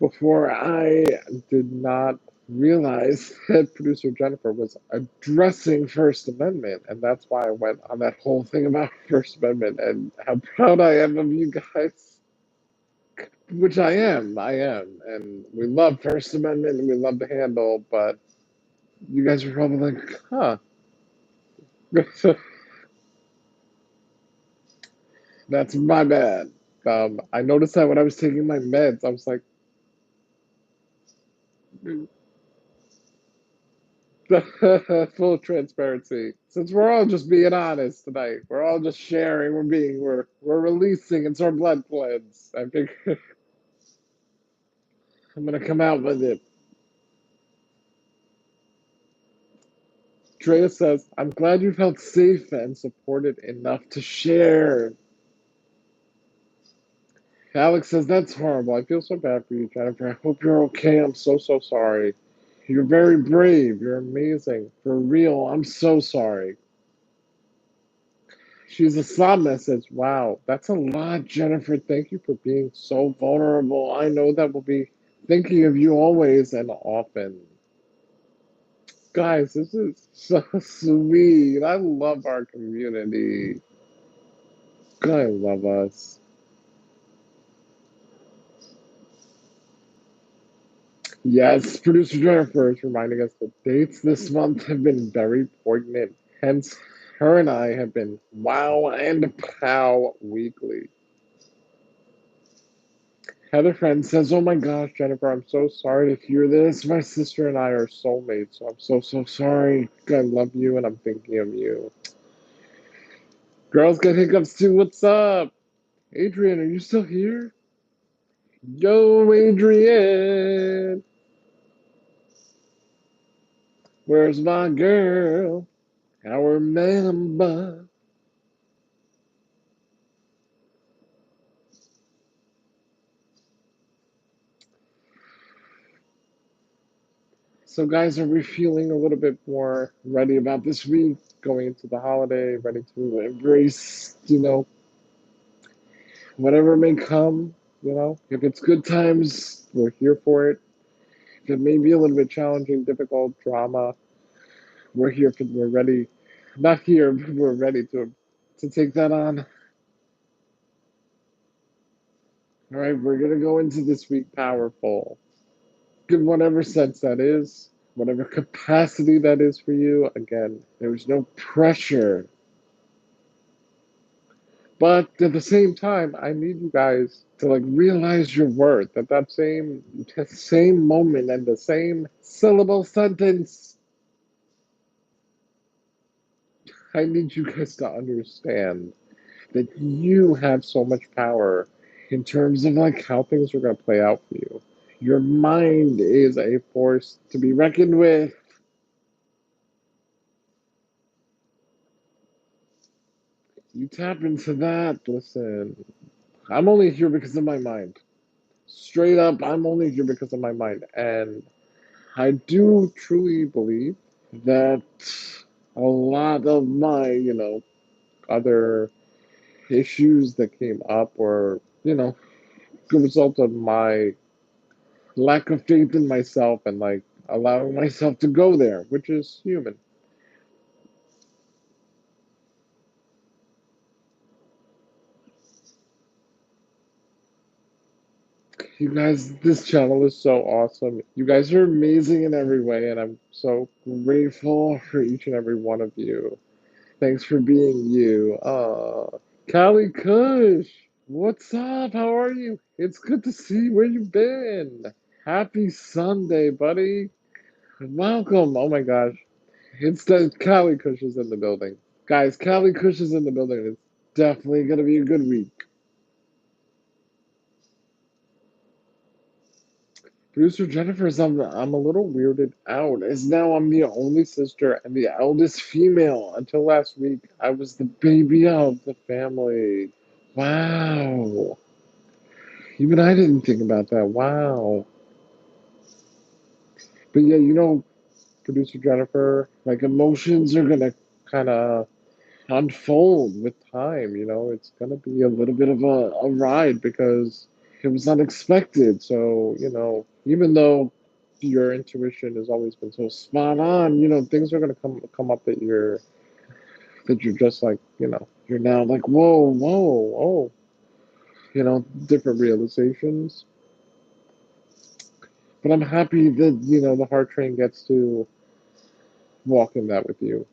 Before I did not realize that producer Jennifer was addressing First Amendment, and that's why I went on that whole thing about First Amendment and how proud I am of you guys. Which I am, and we love First Amendment and we love the handle, but you guys are probably like, huh. That's my bad. I noticed that when I was taking my meds, I was like, full transparency. Since we're all just being honest tonight, we're all just sharing. We're releasing. It's our blood cleanse. I think I'm gonna come out with it. Drea says, "I'm glad you felt safe and supported enough to share." Alex says, "That's horrible. I feel so bad for you, Jennifer. I hope you're okay. I'm so sorry. You're very brave. You're amazing. For real. I'm so sorry." She's a sob message. Wow, that's a lot, Jennifer. Thank you for being so vulnerable. I know that we'll be thinking of you always and often. Guys, this is so sweet. I love our community. I love us. Yes, producer Jennifer is reminding us that dates this month have been very poignant. Hence, her and I have been wow and pow weekly. Heather Friend says, "Oh my gosh, Jennifer, I'm so sorry to hear this. My sister and I are soulmates, so I'm so sorry. I love you and I'm thinking of you." Girls get hiccups too. What's up? Adrian, are you still here? Yo, Adrian. Where's my girl? I remember. So, guys, are we feeling a little bit more ready about this week, going into the holiday, ready to embrace, whatever may come? If it's good times, we're here for it. If it may be a little bit challenging, difficult, drama, we're ready. Not here, but we're ready to take that on. All right, we're gonna go into this week powerful. In whatever sense that is, whatever capacity that is for you. Again, there's no pressure. But at the same time, I need you guys to like realize your worth at that same moment and the same syllable sentence. I need you guys to understand that you have so much power in terms of like how things are going to play out for you. Your mind is a force to be reckoned with. You tap into that. Listen, I'm only here because of my mind. Straight up, I'm only here because of my mind. And I do truly believe that a lot of my, other issues that came up were, the result of my lack of faith in myself and like allowing myself to go there, which is human. You guys, this channel is so awesome. You guys are amazing in every way, and I'm so grateful for each and every one of you. Thanks for being you. Callie Kush, what's up? How are you? It's good to see where you've been. Happy Sunday, buddy. Welcome. Oh my gosh. It's the Callie Kush is in the building. Guys, Callie Kush is in the building. It's definitely going to be a good week. Producer Jennifer's, I'm a little weirded out, as now I'm the only sister and the eldest female. Until last week, I was the baby of the family. Wow. Even I didn't think about that. Wow. But yeah, Producer Jennifer, like emotions are gonna kind of unfold with time. It's gonna be a little bit of a ride because it was unexpected. So, even though your intuition has always been so spot on, things are gonna come up that you're just like, you're now like, whoa, whoa, oh, different realizations. But I'm happy that, the heart train gets to walk in that with you.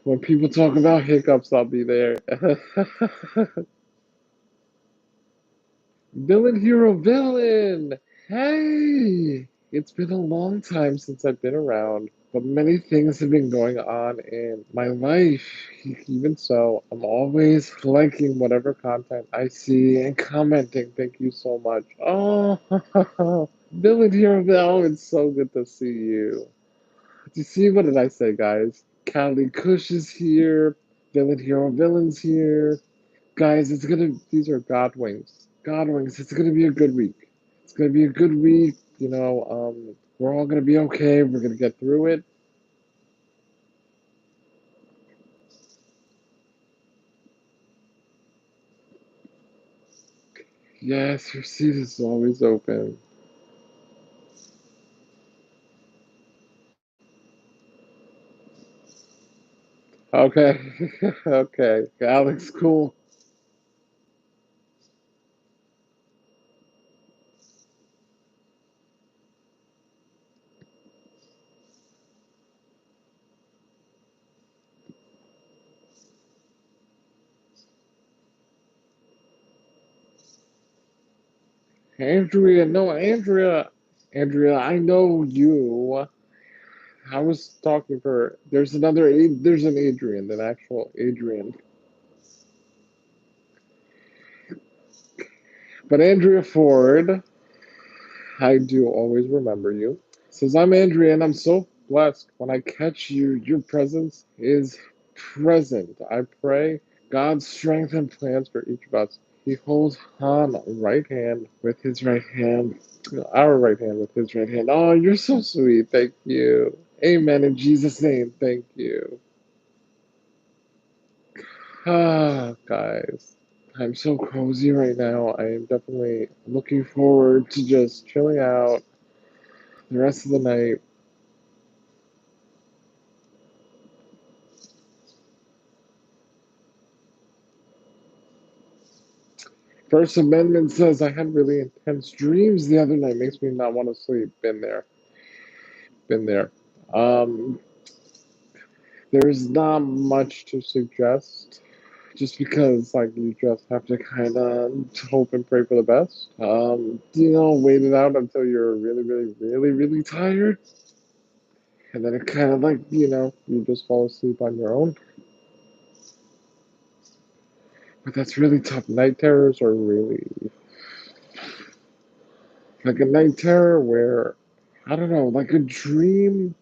When people talk about hiccups, I'll be there. Villain, hero, villain! Hey! It's been a long time since I've been around, but many things have been going on in my life. Even so, I'm always liking whatever content I see and commenting. Thank you so much. Oh, Villain, hero, villain, it's so good to see you. Do you see what did I say, guys? Callie Kush is here. Villain, hero, villain's here. Guys, these are God wings. God wings. It's gonna be a good week. It's gonna be a good week. We're all gonna be okay. We're gonna get through it. Yes, your seat is always open. Okay. Okay. Alex, cool. Andrea, no, Andrea. Andrea, I know you. I was talking for there's an Adrian, an actual Adrian. But Andrea Ford, I do always remember you. Says, I'm Andrea, and I'm so blessed. When I catch you, your presence is present. I pray God's strength and plans for each of us. He holds on right hand with his right hand, our right hand with his right hand. Oh, you're so sweet. Thank you. Amen. In Jesus' name, thank you. Ah, guys. I'm so cozy right now. I am definitely looking forward to just chilling out the rest of the night. First Amendment says I had really intense dreams the other night. Makes me not want to sleep. Been there. Been there. Um, there's not much to suggest. Just because, like, you just have to kind of hope and pray for the best. Wait it out until you're really, really, really, really tired. And then it kind of like, you just fall asleep on your own. But that's really tough. Night terrors are really like a night terror where, I don't know, like a dream.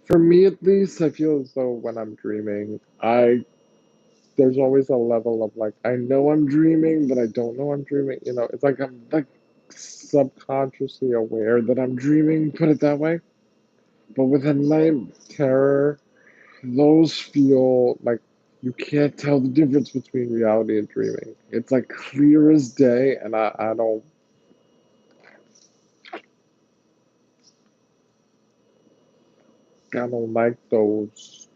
For me at least, I feel as though when I'm dreaming, there's always a level of like I know I'm dreaming, but I don't know I'm dreaming. It's like I'm like subconsciously aware that I'm dreaming, put it that way. But with a night terror, those feel like you can't tell the difference between reality and dreaming. It's like clear as day, and I don't like those.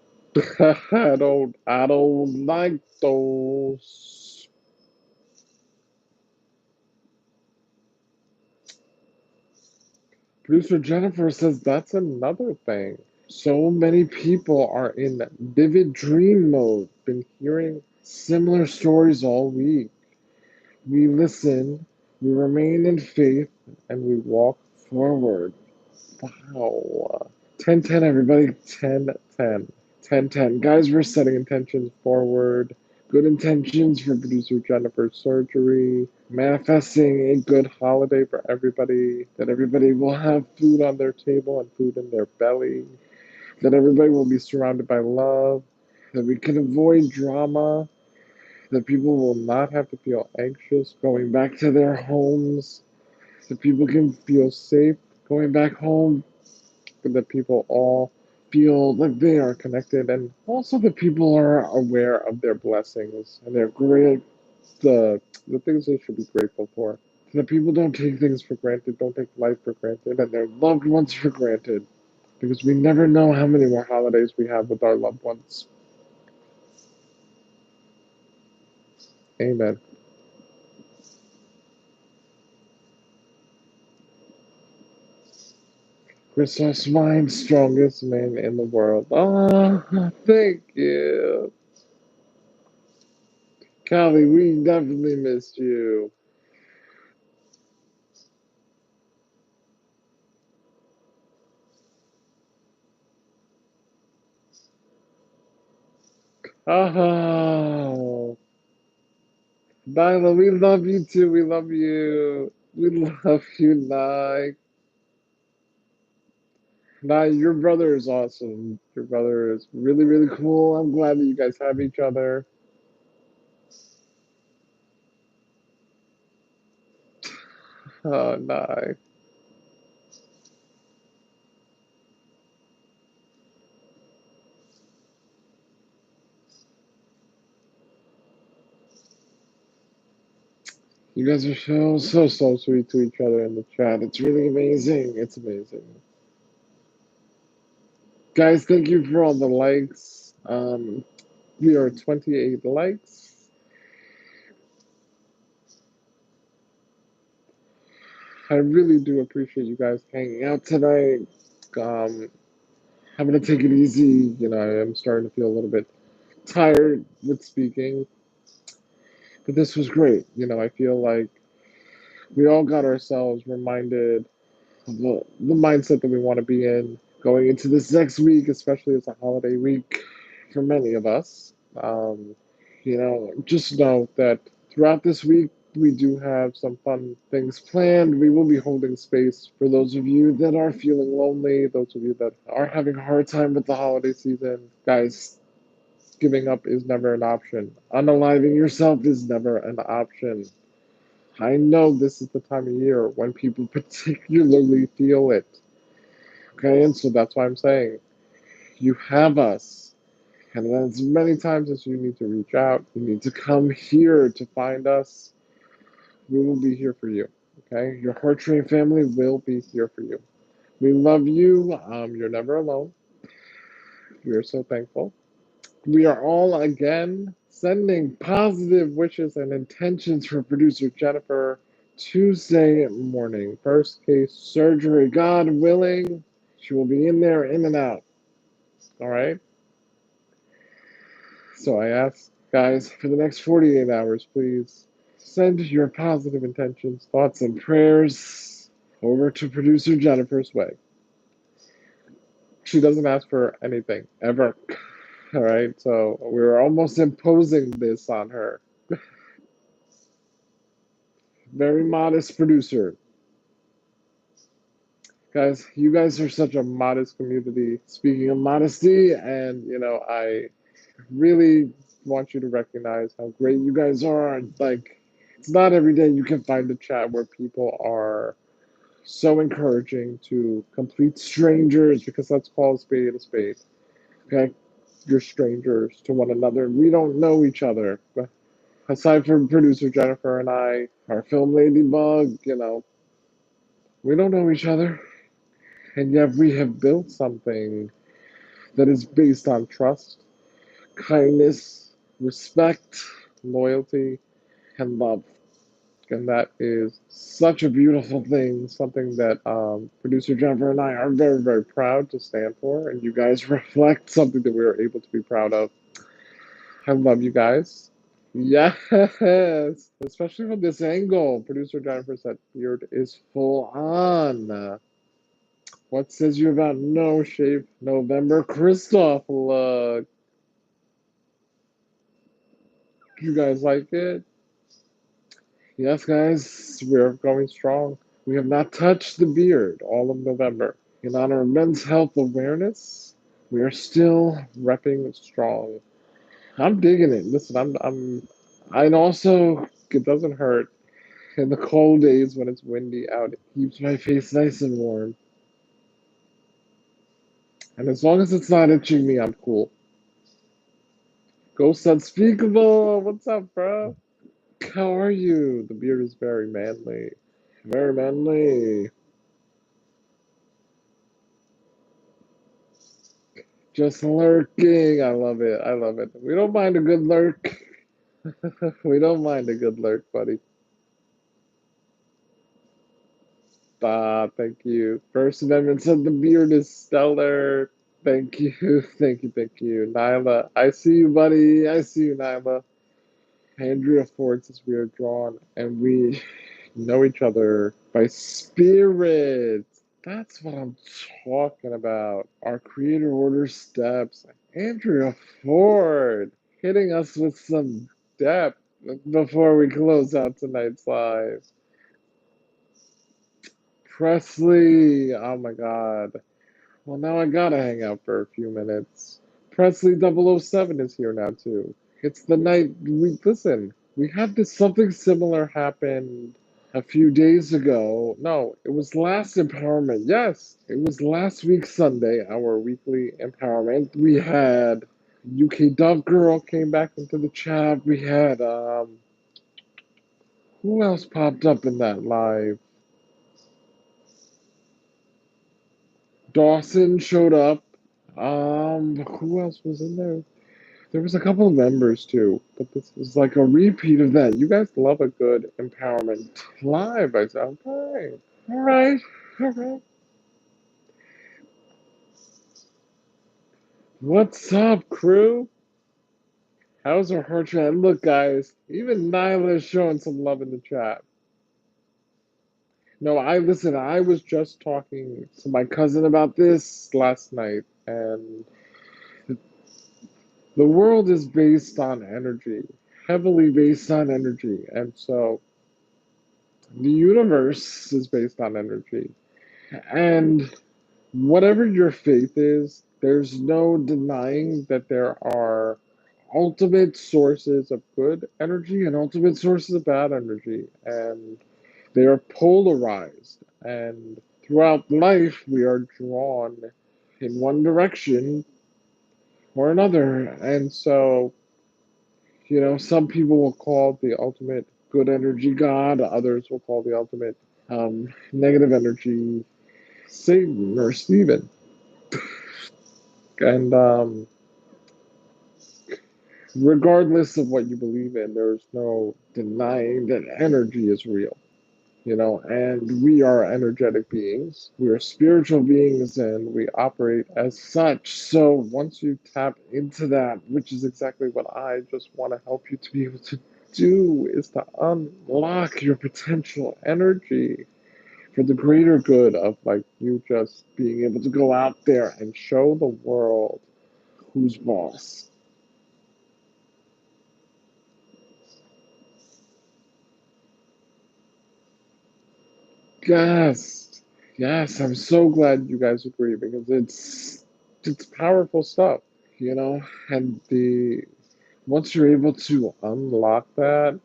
I don't like those. Producer Jennifer says that's another thing. So many people are in vivid dream mode. Been hearing similar stories all week. We listen, we remain in faith, and we walk forward. Wow. 10-10, everybody. 10-10. 10-10. Guys, we're setting intentions forward. Good intentions for producer Jennifer's surgery. Manifesting a good holiday for everybody. That everybody will have food on their table and food in their belly. That everybody will be surrounded by love. That we can avoid drama. That people will not have to feel anxious going back to their homes. That people can feel safe going back home. That people all feel like they are connected, and also that people are aware of their blessings and their great the things they should be grateful for. So that people don't take things for granted, don't take life for granted, and their loved ones for granted, because we never know how many more holidays we have with our loved ones. Amen. Christos Wine, strongest man in the world. Oh, thank you. Callie, we definitely missed you. Oh, Nyla, we love you too. We love you. We love you, Nye. Nye, your brother is awesome. Your brother is really, really cool. I'm glad that you guys have each other. Oh, Nye. You guys are so sweet to each other in the chat. It's really amazing. It's amazing. Guys, thank you for all the likes. We are 28 likes. I really do appreciate you guys hanging out tonight. Um, I'm gonna take it easy. I'm starting to feel a little bit tired with speaking, but this was great. I feel like we all got ourselves reminded of the mindset that we want to be in going into this next week, especially as a holiday week for many of us. Just know that throughout this week, we do have some fun things planned. We will be holding space for those of you that are feeling lonely, those of you that are having a hard time with the holiday season. Guys, giving up is never an option. Unaliving yourself is never an option. I know this is the time of year when people particularly feel it. Okay, and so that's why I'm saying you have us. And as many times as you need to reach out, you need to come here to find us. We will be here for you. Okay, your Heart Train family will be here for you. We love you. You're never alone. We are so thankful. We are all again sending positive wishes and intentions for producer Jennifer Tuesday morning. First case surgery, God willing. She will be in there, in and out. All right. So I ask, guys, for the next 48 hours, please send your positive intentions, thoughts, and prayers over to producer Jennifer's way. She doesn't ask for anything ever. All right, so we're almost imposing this on her. Very modest producer. Guys, you guys are such a modest community. Speaking of modesty, and I really want you to recognize how great you guys are. Like, it's not every day you can find a chat where people are so encouraging to complete strangers, because let's call a spade a spade. Okay? You're strangers to one another. We don't know each other. But aside from producer Jennifer and I, our film Ladybug, we don't know each other. And yet we have built something that is based on trust, kindness, respect, loyalty, and love. And that is such a beautiful thing, something that producer Jennifer and I are very, very proud to stand for. And you guys reflect something that we are able to be proud of. I love you guys. Yes, especially from this angle. Producer Jennifer said beard is full on. What says you about no shave November? Christoph, look. You guys like it? Yes, guys, we're going strong. We have not touched the beard all of November. In honor of Men's Health Awareness, we are still repping strong. I'm digging it. Listen, and also, it doesn't hurt. In the cold days when it's windy out, it keeps my face nice and warm. And as long as it's not itching me, I'm cool. Ghost Unspeakable, what's up, bro? How are you? The beard is very manly. Very manly. Just lurking. I love it. I love it. We don't mind a good lurk. We don't mind a good lurk, buddy. Ah, thank you. First Amendment said the beard is stellar. Thank you. Thank you. Thank you. Nyla, I see you, buddy. I see you, Nyla. Andrea Ford says we are drawn and we know each other by spirit. That's what I'm talking about. Our creator order steps. Andrea Ford hitting us with some depth before we close out tonight's live. Presley, oh my god. Well, now I gotta hang out for a few minutes. Presley 007 is here now, too. It's the night we listen. We had this something similar happen a few days ago. No, it was last empowerment. Yes, it was last week Sunday, our weekly empowerment. We had UK Dove Girl came back into the chat. We had who else popped up in that live? Dawson showed up. Who else was in there? There was a couple of members too, but this is like a repeat of that. You guys love a good empowerment live. I said, okay, all right, all right. What's up, crew? How's our heart chat? Look, guys, even Nyla is showing some love in the chat. No, I listen. I was just talking to my cousin about this last night, and the world is based on energy, heavily based on energy, and so the universe is based on energy. And whatever your faith is, there's no denying that there are ultimate sources of good energy and ultimate sources of bad energy. And they are polarized. And throughout life, we are drawn in one direction or another. And so, some people will call the ultimate good energy God, others will call the ultimate negative energy Satan or Stephen. And regardless of what you believe in, there's no denying that energy is real, and we are energetic beings. We are spiritual beings and we operate as such. So once you tap into that, which is exactly what I just want to help you to be able to do, is to unlock your potential energy. for the greater good of like you just being able to go out there and show the world who's boss. Yes, yes, I'm so glad you guys agree because it's powerful stuff, you know, and the once you're able to unlock that,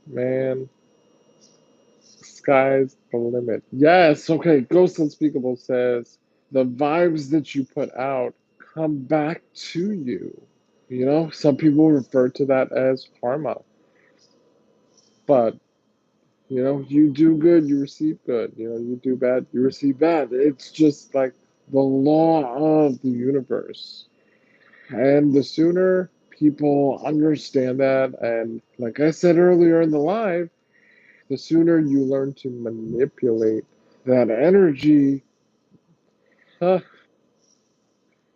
man, sky's the limit. Yes, okay, Ghost Unspeakable says the vibes that you put out come back to you. You know, some people refer to that as karma, but you know, you do good, you receive good. You know, you do bad, you receive bad. It's just like the law of the universe. And the sooner people understand that, and like I said earlier in the live, the sooner you learn to manipulate that energy, huh,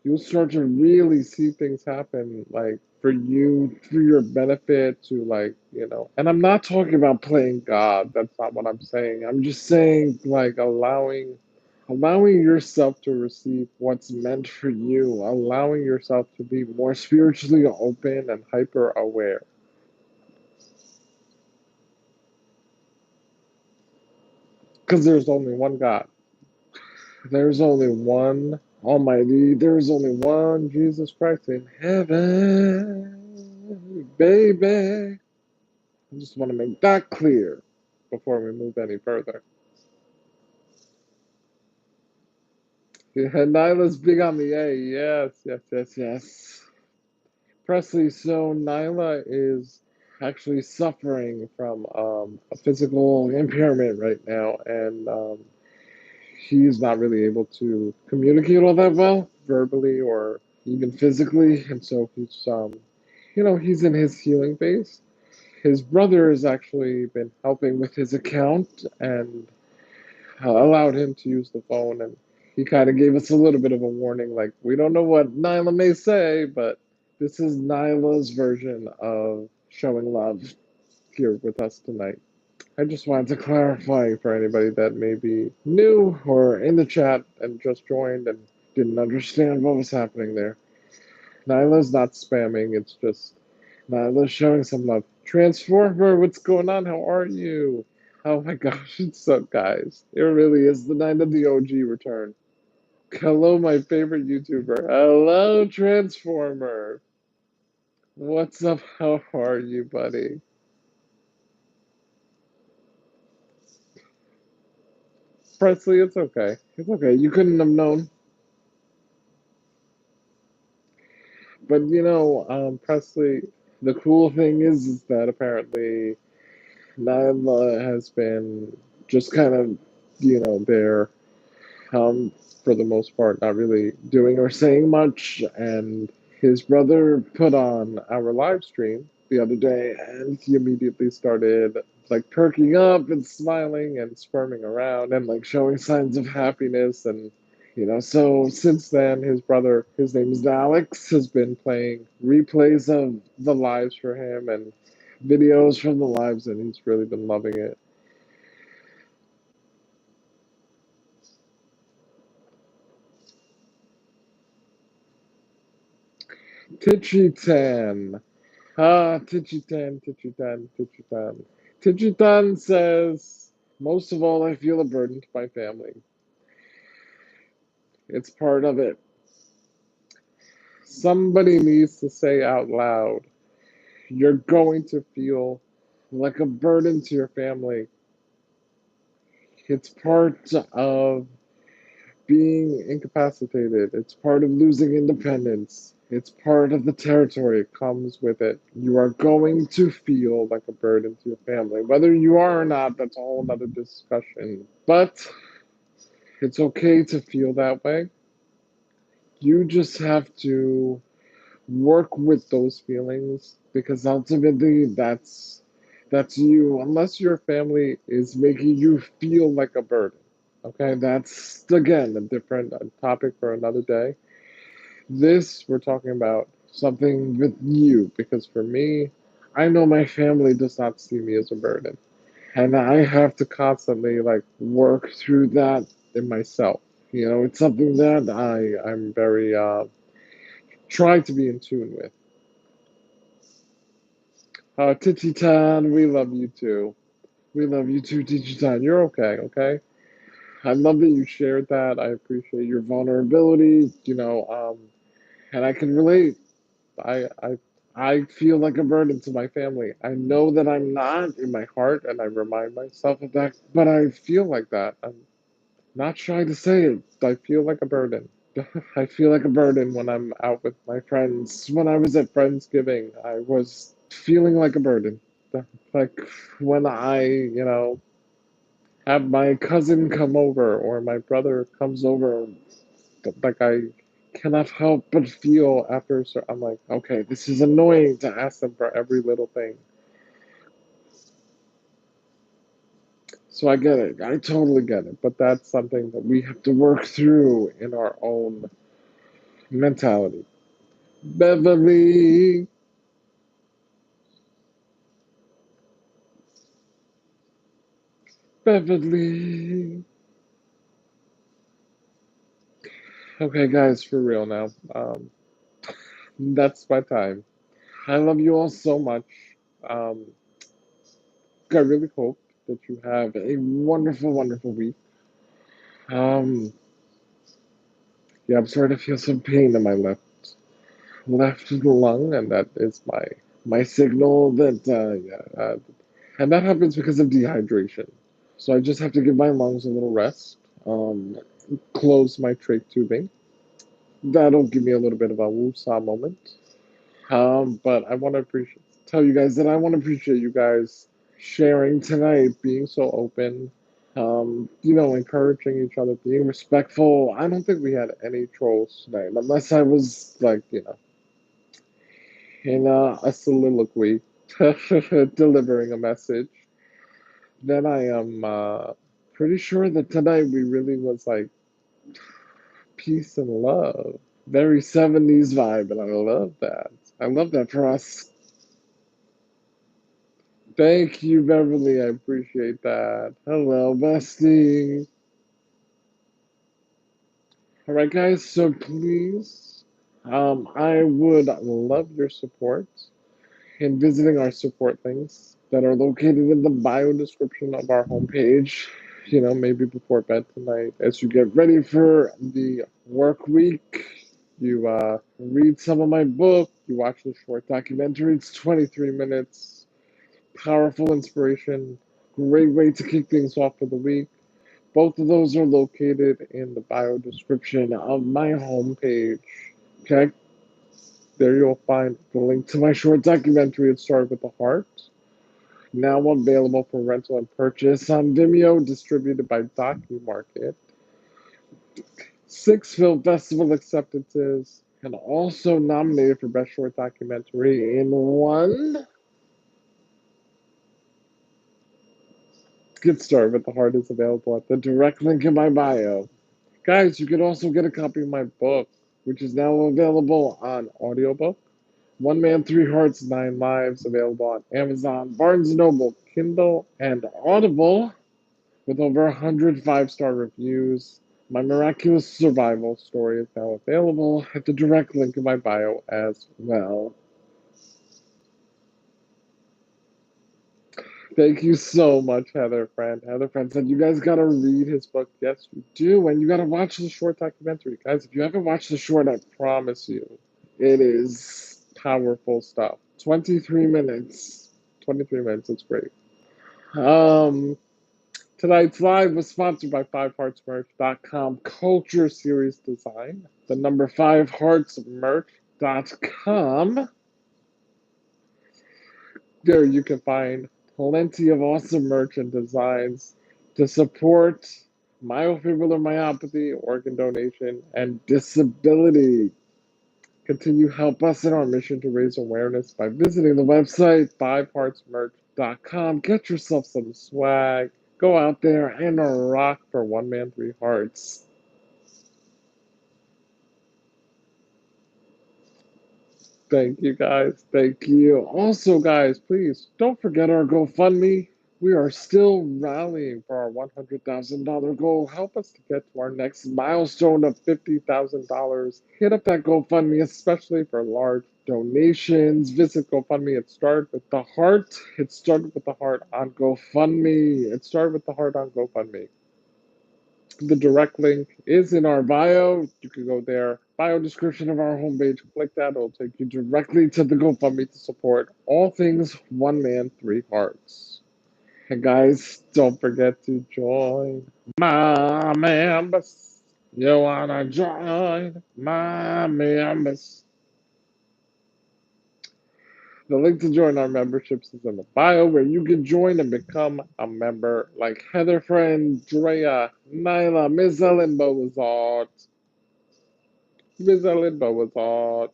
you'll start to really see things happen like for you, for your benefit to like, you know. And I'm not talking about playing God. That's not what I'm saying. I'm just saying like allowing yourself to receive what's meant for you, allowing yourself to be more spiritually open and hyper aware. Because there's only one God. There's only one Almighty. There's only one Jesus Christ in heaven, baby. I just want to make that clear before we move any further. Yeah, Nyla's big on the A. Yes, yes, yes, yes. Presley, so Nyla is actually suffering from a physical impairment right now, and he's not really able to communicate all that well, verbally or even physically, and so he's you know, he's in his healing phase. His brother has actually been helping with his account and allowed him to use the phone, and he kind of gave us a little bit of a warning, like we don't know what Nyla may say, but this is Nyla's version of showing love here with us tonight. I just wanted to clarify for anybody that may be new or in the chat and just joined and didn't understand what was happening there. Nyla's not spamming, it's just Nyla's showing some love. Transformer, what's going on? How are you? Oh my gosh, it's up, guys. It really is the night of the OG return. Hello, my favorite YouTuber. Hello, Transformer. What's up? How are you, buddy? Presley, it's okay. It's okay. You couldn't have known. But you know, Presley, the cool thing is that apparently Nyla has been just kind of, you know, there for the most part, not really doing or saying much. And his brother put on our live stream the other day, and he immediately started like perking up and smiling and squirming around and like showing signs of happiness. And you know, so since then, his brother, his name is Alex, has been playing replays of the lives for him and videos from the lives, and he's really been loving it. Tichitan. Ah, Tichitan, Tichitan, Tichitan. Tichitan says, most of all, I feel a burden to my family. It's part of it. Somebody needs to say out loud, you're going to feel like a burden to your family. It's part of being incapacitated. It's part of losing independence. It's part of the territory. It comes with it. You are going to feel like a burden to your family. Whether you are or not, that's a whole other discussion. But it's okay to feel that way. You just have to work with those feelings because ultimately that's you. Unless your family is making you feel like a burden. Okay, that's again a different topic for another day. This, we're talking about something with you, because for me, I know my family does not see me as a burden. And I have to constantly like work through that in myself. It's something that I'm very trying to be in tune with. Tichitan, we love you too. We love you too, Tichitan. You're okay, okay? I love that you shared that. I appreciate your vulnerability, and I can relate. I I I feel like a burden to my family. I know that I'm not in my heart, and I remind myself of that. But I feel like that. I'm not shy to say it. I feel like a burden. I feel like a burden when I'm out with my friends. When I was at Friendsgiving, I was feeling like a burden. Like when I, have my cousin come over or my brother comes over, like I cannot help but feel after. So I'm like, okay, this is annoying to ask them for every little thing. So I get it. I totally get it. But that's something that we have to work through in our own mentality. Beverly, Beverly. Okay, guys, for real now. That's my time. I love you all so much. Um, I really hope that you have a wonderful, wonderful week. Um, yeah, I'm starting to feel some pain in my left lung, and that is my signal that yeah, and that happens because of dehydration. So I just have to give my lungs a little rest. Um, Close my trach tubing. That'll give me a little bit of a woosah moment. But I want to appreciate tell you guys that I want to appreciate you guys sharing tonight, being so open, encouraging each other, being respectful. I don't think we had any trolls tonight, unless I was like, in a soliloquy, delivering a message. Then I am pretty sure that tonight we really was like peace and love. Very 70s vibe, and I love that. I love that for us. Thank you, Beverly. I appreciate that. Hello, bestie. All right, guys. So please, I would love your support in visiting our support links that are located in the bio description of our homepage. Maybe before bed tonight, as you get ready for the work week, you read some of my book, you watch the short documentary. It's 23 minutes. Powerful inspiration. Great way to kick things off for the week. Both of those are located in the bio description of my homepage. Okay, there you'll find the link to my short documentary, It Started with a Heart, now available for rental and purchase on Vimeo, distributed by DocuMarket. 6 film festival acceptances, and also nominated for Best Short Documentary in one. Get Started with the Heart is available at the direct link in my bio. Guys, you can also get a copy of my book, which is now available on audiobook. One Man, Three Hearts, Nine Lives, available on Amazon, Barnes& Noble, Kindle, and Audible, with over 100 five-star reviews. My miraculous survival story is now available at the direct link in my bio as well. Thank you so much, Heather Friend. Heather Friend said, you guys gotta read his book. Yes, you do. And you gotta watch the short documentary. Guys, if you haven't watched the short, I promise you, it is powerful stuff. 23 minutes. 23 minutes. It's great. Um, Tonight's live was sponsored by FiveHeartsMerch.com Culture Series Design. The number FiveHeartsMerch.com. There you can find plenty of awesome merch and designs to support myofibrillar myopathy, organ donation, and disability. Continue help us in our mission to raise awareness by visiting the website fiveheartsmerch.com. Get yourself some swag. Go out there and rock for One Man, Three Hearts. Thank you, guys. Thank you. Also, guys, please don't forget our GoFundMe. We are still rallying for our $100,000 goal. Help us to get to our next milestone of $50,000. Hit up that GoFundMe, especially for large donations. Visit GoFundMe. It started with the heart. It started with the heart on GoFundMe. It started with the heart on GoFundMe. The direct link is in our bio. You can go there. Bio description of our homepage. Click that. It'll take you directly to the GoFundMe to support all things One Man, Three Hearts. And guys, don't forget to join my members. You wanna join my members? The link to join our memberships is in the bio, where you can join and become a member like Heather Friend, Drea, Nyla, Ms. Ellen Beauzart, Ms. Ellen Beauzart.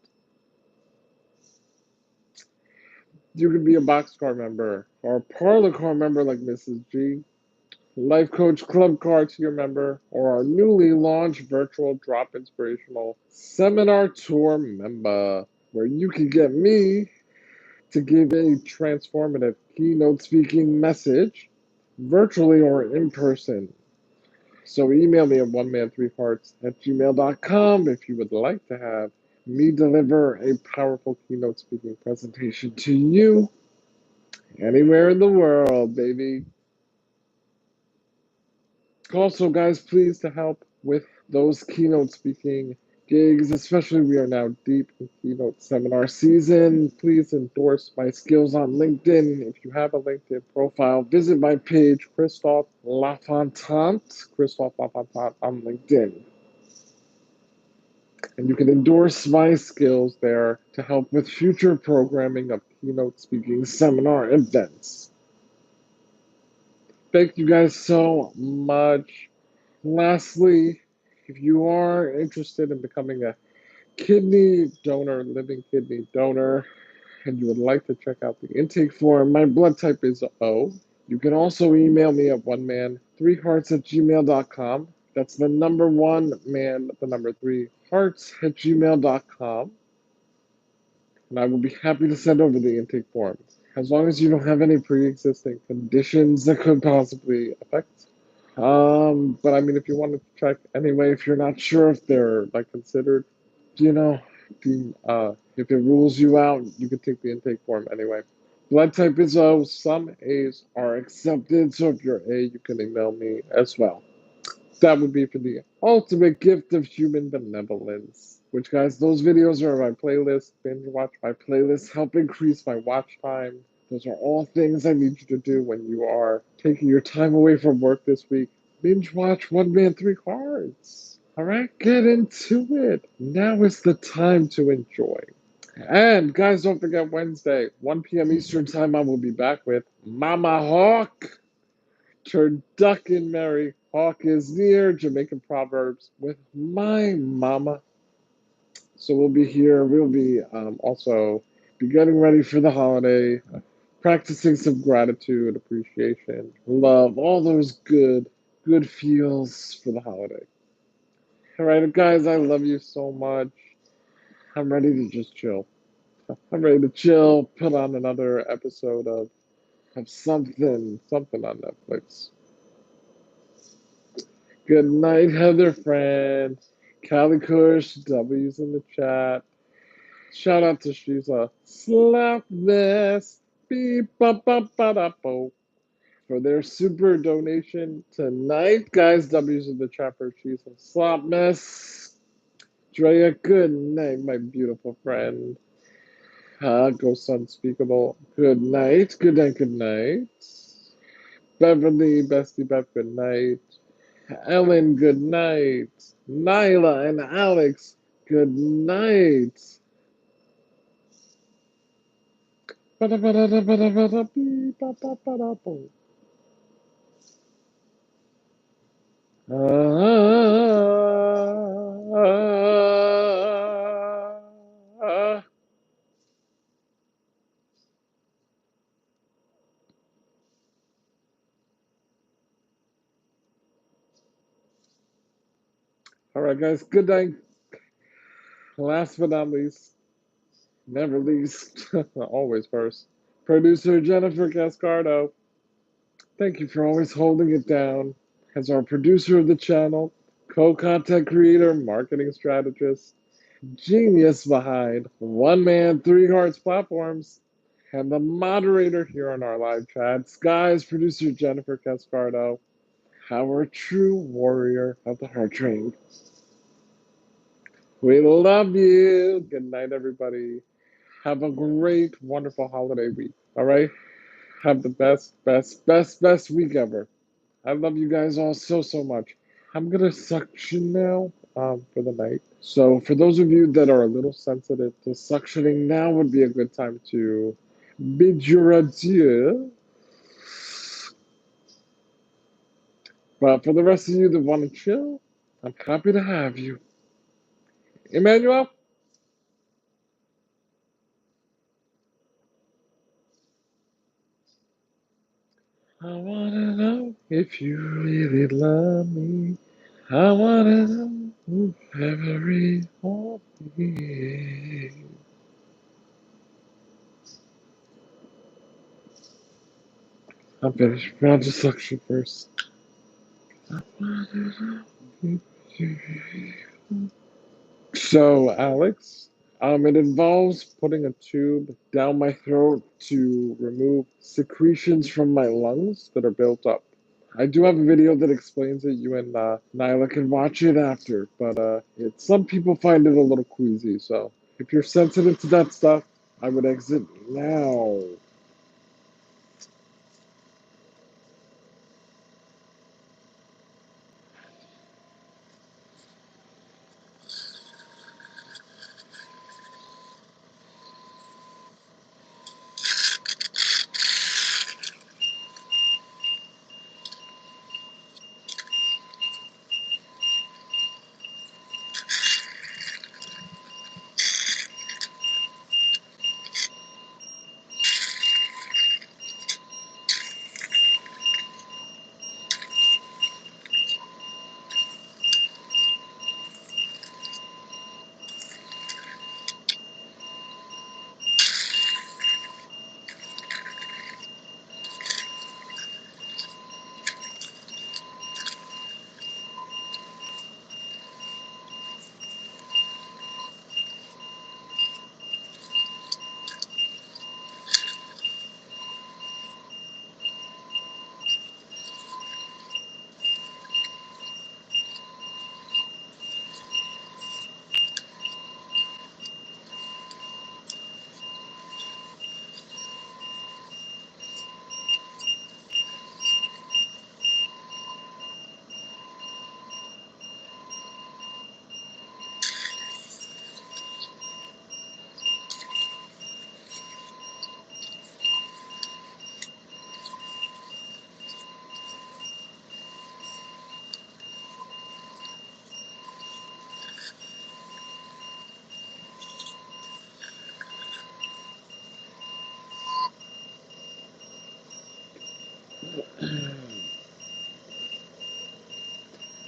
You can be a Boxcar member or a Parlor Car member like Mrs. G. Life Coach Club Card to your member, or our newly launched virtual drop inspirational seminar tour member, where you can get me to give a transformative keynote speaking message virtually or in person. So email me at oneman3hearts at gmail.com if you would like to have me deliver a powerful keynote speaking presentation to you anywhere in the world, baby. Also, guys, please to help with those keynote speaking gigs, especially we are now deep in keynote seminar season. Please endorse my skills on LinkedIn. If you have a LinkedIn profile, visit my page, Christophe Lafontant, Christophe Lafontant on LinkedIn. And you can endorse my skills there to help with future programming of keynote speaking seminar events. Thank you guys so much. Lastly, if you are interested in becoming a kidney donor, living kidney donor, and you would like to check out the intake form, my blood type is O. You can also email me at oneman3hearts at gmail.com. That's the number one man, the number three hearts at gmail.com. And I will be happy to send over the intake form. As long as you don't have any pre existing conditions that could possibly affect. But I mean, if you want to check anyway, if you're not sure if they're like considered, you know, if it rules you out, you can take the intake form anyway. Blood type is O. Some A's are accepted, so if you're A, you can email me as well. That would be for the ultimate gift of human benevolence. Which, guys, those videos are on my playlist. Binge watch my playlist. Help increase my watch time. Those are all things I need you to do when you are taking your time away from work this week. Binge watch One Man, Three Cards. All right, get into it. Now is the time to enjoy. And, guys, don't forget Wednesday, 1 p.m. Eastern Time, I will be back with Mama Hawk. Turducken Mary, hawk is near, Jamaican Proverbs with my mama. So we'll be here. We'll be also be getting ready for the holiday, practicing some gratitude, appreciation, love, all those good feels for the holiday. All right, guys, I love you so much. I'm ready to just chill. I'm ready to chill, put on another episode of something on Netflix. Good night, Heather friend. Callie Kush, W's in the chat. Shout out to Shiza. Slap this. Beep, ba, ba, ba, da, bo. For their super donation tonight. Guys, W's in the chat for Shiza. Slap mess. Drea, good night, my beautiful friend. Ghost Unspeakable. Good night. Good night, good night. Beverly, Bestie Bev, good night. Ellen, good night. Nyla and Alex, good night. All right, guys, good night. Last but not least, never least, always first, producer Jennifer Cascardo. Thank you for always holding it down as our producer of the channel, co-content creator, marketing strategist, genius behind One Man, Three Hearts platforms, and the moderator here on our live chat, Sky's producer Jennifer Cascardo, our true warrior of the heart train. We love you. Good night, everybody. Have a great, wonderful holiday week. All right? Have the best week ever. I love you guys all so, so much. I'm gonna suction now for the night. So for those of you that are a little sensitive to suctioning, now would be a good time to bid your adieu. But for the rest of you that want to chill, I'm happy to have you. Emmanuel? I wanna know if you really love me. I wanna know every heartbeat. I'm finished. I'll just suction first. So, Alex, it involves putting a tube down my throat to remove secretions from my lungs that are built up. I do have a video that explains it. You and Nyla can watch it after, but some people find it a little queasy. So, if you're sensitive to that stuff, I would exit now.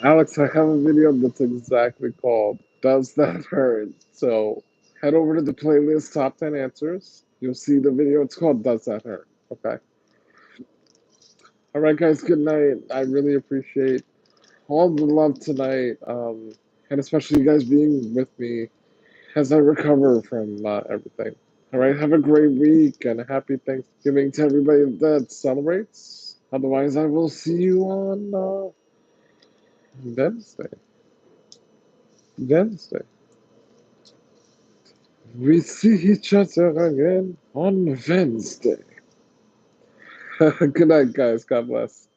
Alex, I have a video that's exactly called Does That Hurt? So head over to the playlist Top 10 Answers. You'll see the video. It's called Does That Hurt? Okay. All right, guys, good night. I really appreciate all the love tonight, and especially you guys being with me as I recover from everything. All right, have a great week and a happy Thanksgiving to everybody that celebrates. Otherwise, I will see you on Wednesday. Wednesday. We see each other again on Wednesday. Good night, guys. God bless.